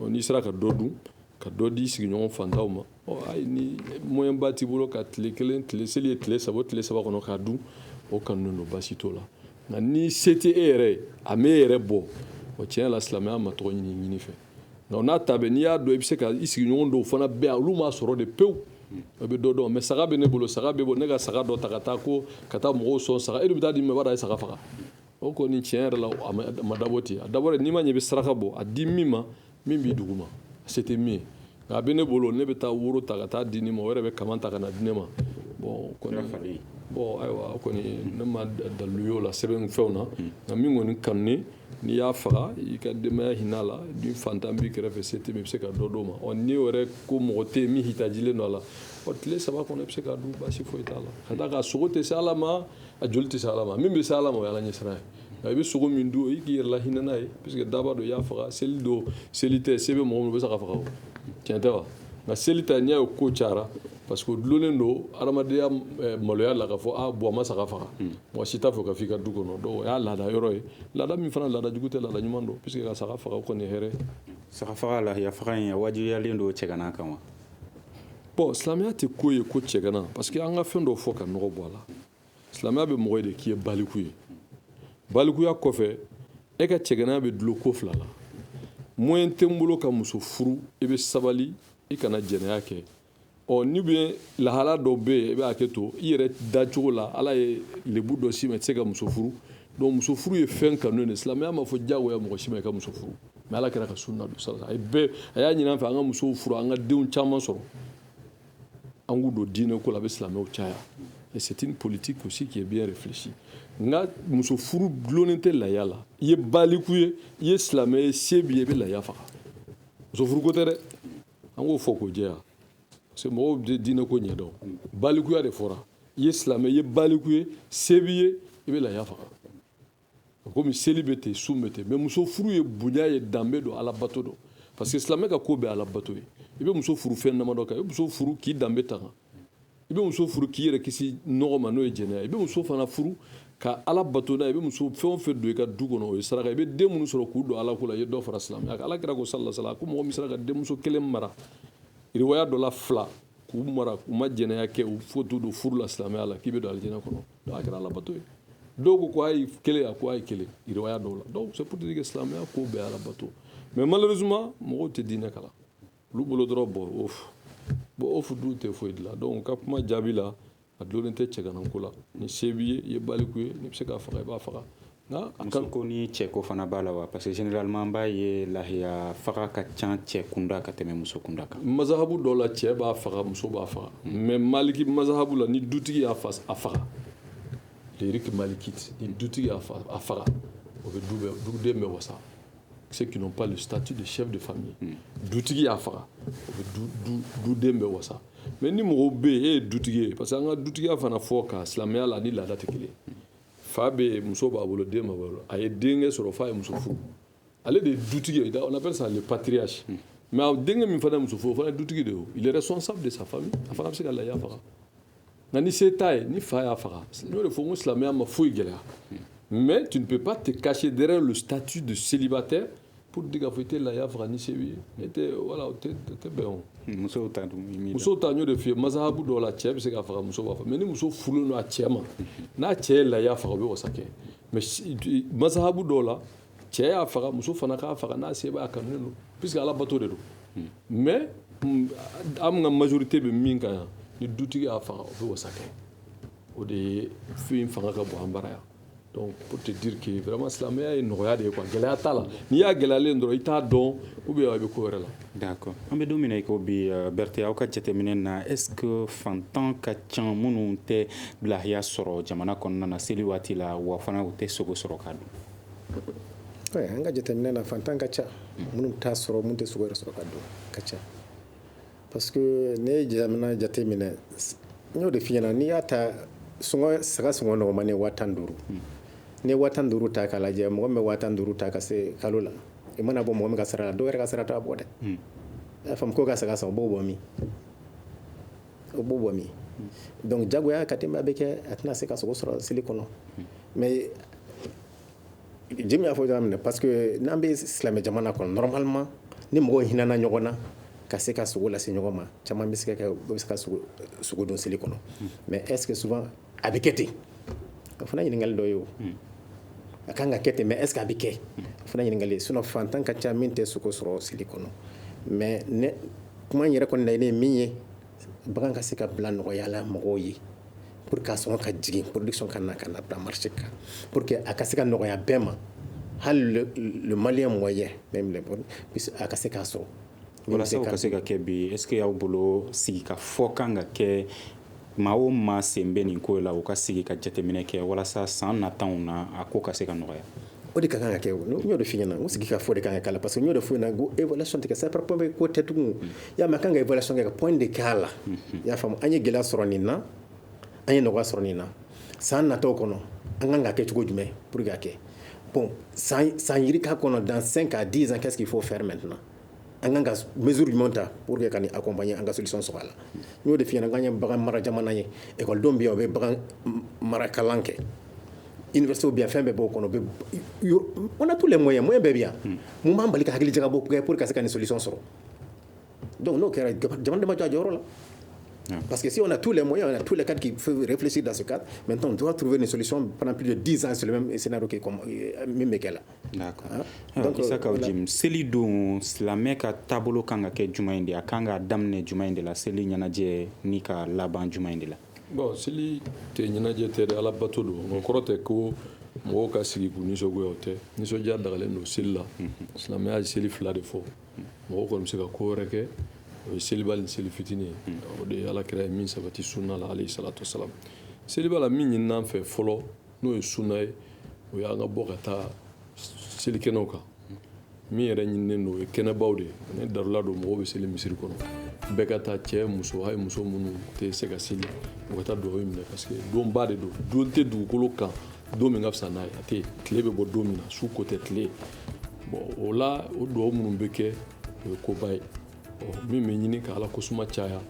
F: n'i sera ka dɔ dun ka dɔ di sigiɲɔgɔn fantanw ma ayi ni moyen ba t'i bolo ka tile 1 tile seli ye tile 3 o tile 3 kɔnɔ k'a dun o kanu don baasi t'o la nka ni se tɛ e yɛrɛ ye a m'e yɛrɛ bɔ o tiɲɛ la silamɛya ma tɔgɔ ɲini fɛ nka n'a ta bɛ n'i y'a dɔn i bɛ se ka i sigiɲɔgɔn dɔw fana bɛ yan olu m'a sɔrɔ de pewu o bɛ dɔ dɔn mɛ saga bɛ ne bolo saga bɛ bɔ ne ka saga dɔ ta ka taa mɔgɔw sɔn saga e de bɛ taa di min ma i b'a dɔn a ye saga faga o kɔni tiɲɛ yɛrɛ la a ma dabɔ ten a dabɔ n'i ma ɲɛ i bɛ saraka bɔ a di min ma min b'i dugu ma se tɛ min ye nka a bɛ ne bolo ne bɛ taa woro ta ka taa di nin ma o yɛrɛ bɛ kama ta ka na di ne ma bon kɔni bon ayiwa o kɔni ne ma dalu y'o la sɛbɛn fɛnw na nka min kɔni kanu ne n'i y'a faga i ka denbaya hinɛ a la ni fantan b'i kɛrɛfɛ se tɛ min i bɛ se ka dɔ d'o ma ni yɛrɛ ko mɔgɔ tɛ yen min hitajilen don a la tile 3 kɔnɔ i bɛ se k'a dun baasi foyi t'a la ka d'a kan sogo tɛ se ala ma a joli tɛ se ala ma min bɛ se ala ma o ye ala ɲɛsira ye nka i bɛ sogo min dun i k'i yɛrɛ la hinɛ n'a ye puisque daba dɔ i y'a faga seli don seli tɛ se bɛ mɔgɔ min u bɛ se ka faga o tiɲɛ tɛ wa nka seli ta n'i y'a ye ko cayara parce que o dulonnen don adamadenya maloya la ka fɔ bon a ma saga faga mɔgɔ si t'a fɛ ka f'i ka du kɔnɔ donc o y'a laada yɔrɔ ye laada min fana laada jugu tɛ laada ɲuman don puisque ka saga faga o kɔni ye hɛrɛ
E: saga faga lahiya faga in a wajibiyalen don cɛgana kan wa
F: bon silamɛya tɛ ko ye ko cɛgana parce que an ka fɛn dɔw fɔ ka nɔgɔ bɔ a la silamɛya bɛ mɔgɔ de k'i ye baliku ye balikuya kɔfɛ e ka cɛgana bɛ dulon ko 2 la moyen tɛ n bolo ka muso furu i bɛ sabali i kana jɛnɛya kɛ ni bɛ lahala dɔ bɛ yen i bɛ hakɛ to i yɛrɛ dacogo la ala ye lebu dɔ si ma i tɛ se ka muso furu donc muso furu ye fɛn kanu de silamɛya ma fɔ diyagoya mɔgɔ si ma i ka muso furu mais ala kɛra ka sunna don sala a y'a ɲini an fɛ an ka musow furu an ka denw caman sɔrɔ an k'u don diinɛ ko la a bɛ silamɛw caya et c'est une politique aussi qui est bien réfléchie nka muso furu dulonnen tɛ lahiya la i ye baliku ye i ye silamɛ ye se b'i ye i bɛ lahiya faga muso furu ko tɛ dɛ an k'o fɔ k'o jɛya parce que mɔgɔw bɛ diinɛ ko ɲɛdɔn balikuya de fɔra i ye silamɛ i ye baliku ye se b'i ye i bɛ lahiya faga komi seli bɛ ten sun bɛ ten mais muso furu ye bonya ye danbe don ala bato don parce que silamɛ ka ko bɛɛ ala bato ye i bɛ muso furu fɛn damadɔ kan i bɛ muso furu k'i danbe ta kan i bɛ muso furu k'i yɛrɛ kisi nɔgɔ ma n'o ye jɛnɛya i bɛ muso fana furu ka ala bato n'a ye i bɛ muso fɛn o fɛn don i ka du kɔnɔ o ye saraka i bɛ den minnu sɔrɔ k'u don ala ko la i ye dɔ fara silamɛya kan ala kira ko salasala ko mɔgɔ min sera ka denmuso 1 mara riwaya dɔ la 2 k'u mara k'u ma jɛnɛya kɛ u fo t'u don furu la silamɛya la k'i bɛ don alijinɛ kɔnɔ donc a kɛra ala bato ye dɔw ko a ye 1 a ko a ye 1 riwaya dɔw la donc c'est pour dire que silamɛya ko bɛɛ ala bato mais malheureusement mɔgɔw tɛ diinɛ kalan olu bolo dɔrɔn bon ofu du tɛ foyi dilan donc ka kuma jaabi la a dulonnen tɛ cɛganako la ni se b'i ye i ye baliku ye n'i bɛ se k'a faga i b'a faga
E: muso ko ni cɛ ko fana b'a la wa parce que généralement an b'a ye lahiya faga ka ca cɛ kunda ka tɛmɛ muso kunda kan
F: mazahabu dɔw la cɛ b'a faga muso b'a faga mais maliki mazahabu la ni dutigi y'a faga l'érike malikite ni dutigi y'a faga o bɛ duden bɛ wasa ceux qui n'ont pas le statut de chef de famille dutigi y'a faga o bɛ duden bɛ wasa mais ni mɔgɔw bɛ yen e ye dutigi ye parce que an ka dutigiya fana fɔ ka silamɛya la ni laada tɛ kelen fa bɛ yen muso b'a bolo den b'a bolo a ye denkɛ sɔrɔ fa ye muso furu ale de ye dutigi ye on appelle ça le patriarche mais a denkɛ min fana ye muso furu o fana ye dutigi de ye il est responsable de sa famille a fana bɛ se ka laya faga nka ni se t'a ye ni fa y'a faga n'o de fɔ n ko silamɛya ma foyi gɛlɛya mais tu ne peux pas te cacher derrière le statut de célibataire pour dire k'a fɔ i tɛ laya faga ni se b'i ye voilà o tɛ bɛn o.
E: musow ta dun
F: musow ta n y'o de f'i ye masahabu dɔw la cɛ bɛ se ka faga muso b'a faga mais ni muso furulen don a cɛ ma n'a cɛ ye laya faga o bɛ wasa kɛ mais masahabu dɔw la cɛ y'a faga muso fana k'a faga n'a se b'a kanunen don puisque ala bato de don mais an ka majorité bɛ min kan yan ni dutigi y'a faga o bɛ wasa kɛ o de ye fɛn fanga ka bon an bara yan donc pour te dire que vraiment silamɛya ye nɔgɔya de ye quoi gɛlɛya t'a la n'i y'a gɛlɛyalen dɔrɔn i t'a dɔn ou bien a bɛ ko wɛrɛ la.
E: d'accord an bɛ don min na i ko bi Berete aw ka jateminɛ na est ce que fantan ka ca minnu tɛ lahiya sɔrɔ jamana kɔnɔna na seli waati la wa fana u tɛ sogo sɔrɔ k'a dun.
G: an ka jateminɛ na fantan ka ca minnu t'a sɔrɔ minnu tɛ sogo yɛrɛ sɔrɔ ka dun ka ca parce que ne ye jamana jateminɛ n y'o de f'i ɲɛna n'i y'a ta saga sɔngɔ nɔgɔma ne ye 15,000 n'i ye 15,000 ta k'a lajɛ mɔgɔ min bɛ 15,000 ta ka se kalo la i mana bɔ mɔgɔ min ka sara la dɔw yɛrɛ ka sara t'a bɔ dɛ i y'a faamu ko ka saga san o b'o bɔ min donc jagoya ka denbaya bɛ kɛ a tɛna se ka sogo sɔrɔ seli kɔnɔ mais Jim y'a fɔ cogoya min na parce que n'an bɛ silamɛ jamana kɔnɔ normalement ni mɔgɔw hinɛna ɲɔgɔn na ka se ka sogo lase ɲɔgɔn ma caman bɛ se ka sogo don seli kɔnɔ mais est ce que souvent a bɛ kɛ ten o fana ɲininkali dɔ ye o a kan ka kɛ ten mais est ce que a bɛ kɛ o fana ɲininkali sinon fantan ka ca min tɛ sogo sɔrɔ seli kɔnɔ mais ne kuma in yɛrɛ kɔni laɲini ye min ye bagan ka se ka bila nɔgɔya la mɔgɔw ye pour que a sɔngɔ ka jigin production ka na bila marché kan pour que a ka se ka nɔgɔya bɛɛ ma hali le malien moyen même le bon a ka se k'a sɔrɔ
E: walasa o ka se ka kɛ bi est ce que y'aw bolo sigi ka fɔ kan ka kɛ maa o maa sen bɛ nin ko la u ka sigi ka jateminɛ kɛ walasa san nataw na a ko ka se ka nɔgɔya
G: o de ka kan ka kɛ n y'o de f'i ɲɛna n sigi ka fɔ de kan ka k'a la parce que n y'o de f'i ɲɛna ko évaluation tɛ kɛ c'est pas ko tɛ tugun y'a mɛ a kan ka évaluation kɛ ka point de k'a la i y'a faamu an ye gɛlɛya sɔrɔ nin na an ye nɔgɔya sɔrɔ nin na san nataw kɔnɔ an kan ka kɛ cogo jumɛn pour que a kɛ bon san yiri k'a kɔnɔ dans 5 à 10 ans qu'est-ce qu'il faut faire maintenant an kan ka mesure jumɛn ta pour que ka nin accompagner an ka solution sɔrɔ a la n y'o de f'i ɲɛna k'an ye bagan mara jamana ye écoledenw bɛ yan u bɛ bagan mara kalan kɛ université bien fɛn bɛɛ b'o kɔnɔ on a tous les moyens bɛɛ bɛ yan mun b'an bali ka hakili jagabɔ pour que ka se ka nin solution sɔrɔ donc n'o kɛra jamana de ma jɔ a jɔyɔrɔ la parce que si on a tous les moyens, on a tous les cadres qui peuvent réfléchir dans ce cadre, maintenant on doit trouver une solution pendant plus de 10 ans sur le même scénario que même là.
E: D'accord. Donc Isaka Jim, seli don silamɛ ka taabolo kan ka kɛ jumɛn de a kan ka daminɛ jumɛn de la seli ɲɛnajɛ ni ka laban jumɛn de la.
F: Bon seli tɛ ɲɛnajɛ tɛ dɛ ala bato don o kɔrɔ tɛ ko mɔgɔw ka sigi k'u nisɔngoya o tɛ nisɔndiya dagalen don seli la silamɛya ye seli 2 de fɔ mɔgɔw kɔni bɛ se ka ko wɛrɛ kɛ o ye seliba ni seli fitinin o de ye alakira ye min sabati sunna la alayhi salatu wasalam seliba la min ɲinina an fɛ fɔlɔ n'o ye sunna ye o y'an ka bɔ ka taa selikɛnɛw kan min yɛrɛ ɲininen don o ye kɛnɛbaw de ye ni darula don mɔgɔw bɛ seli misiri kɔnɔ bɛɛ ka taa cɛ muso hali muso minnu tɛ se ka seli o ka taa dugawu minɛ parce que donba de don don tɛ dugukolo kan don min ka fisa n'a ye a tɛ tile bɛ bɔ don min na su ko tɛ tile bon o la o dugawu minnu bɛ kɛ o ye koba ye min bɛ ɲini ka ala kosuma caya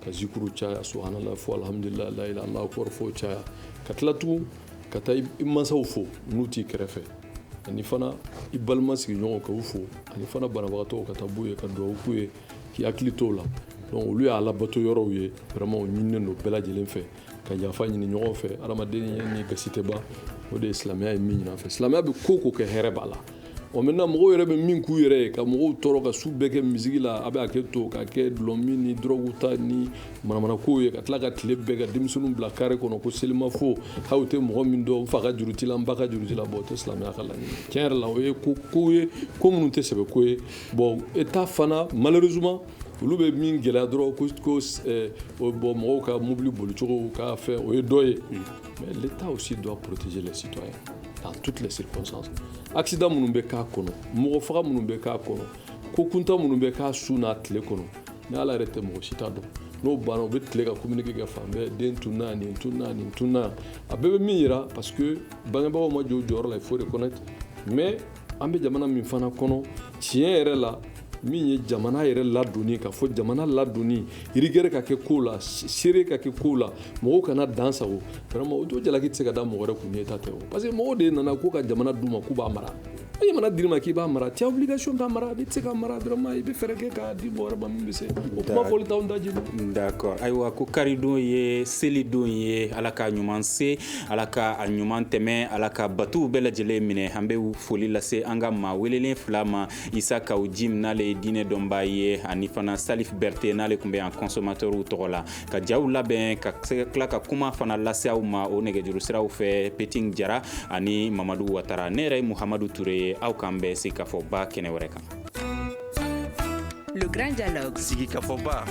F: ka zikuru caya subhanallah fo alhamdulillah la ilaha illallah akbar fo caya ka tila tugun ka taa i mansaw fo n'u t'i kɛrɛfɛ ani fana i balima sigiɲɔgɔnw ka u fo ani fana banabagatɔw ka taa b'u ye ka dugawu k'u ye k'i hakili t'o la donc olu y'a labato yɔrɔw ye vraiment o ɲininen don bɛɛ lajɛlen fɛ ka yafa ɲini ɲɔgɔn fɛ adamaden ni gasi tɛ ban o de ye silamɛya ye min ɲini an fɛ silamɛya bɛ ko ko kɛ hɛrɛ b'a la o maintenant mɔgɔw yɛrɛ bɛ min k'u yɛrɛ ye ka mɔgɔw tɔɔrɔ ka su bɛɛ kɛ misigi la a bɛ hakɛ to ka kɛ dulɔmi ni drogue ta ni manamanakow ye ka tila ka tile bɛɛ ka denmisɛnninw bila kare kɔnɔ ko selimafo hali u tɛ mɔgɔ min dɔn n fa ka juru t'i la n ba ka juru t'i la bon o tɛ silamɛya ka laɲini tiɲɛ yɛrɛ la o ye ko ye ko minnu tɛ sɛbɛ ko ye bon état fana malheureusement olu bɛ min gɛlɛya dɔrɔn ko bon mɔgɔw ka mobili bolicogo ka fɛn o ye dɔ ye mais l'état aussi doit protéger les citoyens dans toutes les circonstances. Accident minnu bɛ k'a kɔnɔ mɔgɔ faga minnu bɛ k'a kɔnɔ ko kunta minnu bɛ k'a su n'a tile kɔnɔ ni ala yɛrɛ tɛ mɔgɔ si t'a dɔn n'o banna u bɛ tile ka communiquer kɛ fan bɛɛ den tunna nin tunna nin tunna a bɛɛ bɛ min yira parce que bangebagaw ma jɔ o jɔyɔrɔ la il faut reconnaître mais an bɛ jamana min fana kɔnɔ tiɲɛ yɛrɛ la min ye jamana yɛrɛ ladonni ka fɔ jamana ladonni rigueur ka kɛ ko la seere ka kɛ ko la mɔgɔw kana dan sago vraiment o to jalaki tɛ se ka da mɔgɔ wɛrɛ kun n'e ta tɛ o parce que mɔgɔw de nana ko ka jamana d'u ma k'u b'a mara ni jamana dir'i ma k'i b'a mara tu as obligation k'a mara n'i tɛ se k'a mara vraiment i bɛ fɛɛrɛ kɛ k'a di mɔgɔ wɛrɛ ma min bɛ se o kuma fɔli t'anw ta jeli.
E: D'accord ayiwa ko karidon ye selidon ye ala ka ɲuman se ala ka a ɲuman tɛmɛ ala ka batuw bɛɛ lajɛlen minɛ an bɛ foli lase an ka maa welelen fila ma Isa Kaw Jim n'ale ye diinɛ dɔnbaa ye ani fana Salif Berté n'ale tun bɛ yan consommateur tɔgɔ la ka jaw labɛn ka se ka tila ka kuma fana lase aw ma o nɛgɛjuru siraw fɛ Peting Jara ani Mamadu Watara ne yɛrɛ ye Muhamadu Ture ye aw kan bɛ se ka fɔ ba kɛnɛ wɛrɛ kan.
A: Le Grand Dialogue.
B: Sigi Kafoba.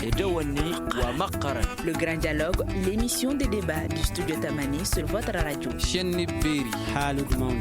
B: Edouani wa Makaran.
A: Le Grand Dialogue, l'émission des débats du studio Tamani sur votre radio.
B: Chenni Beri. Halud Mauni.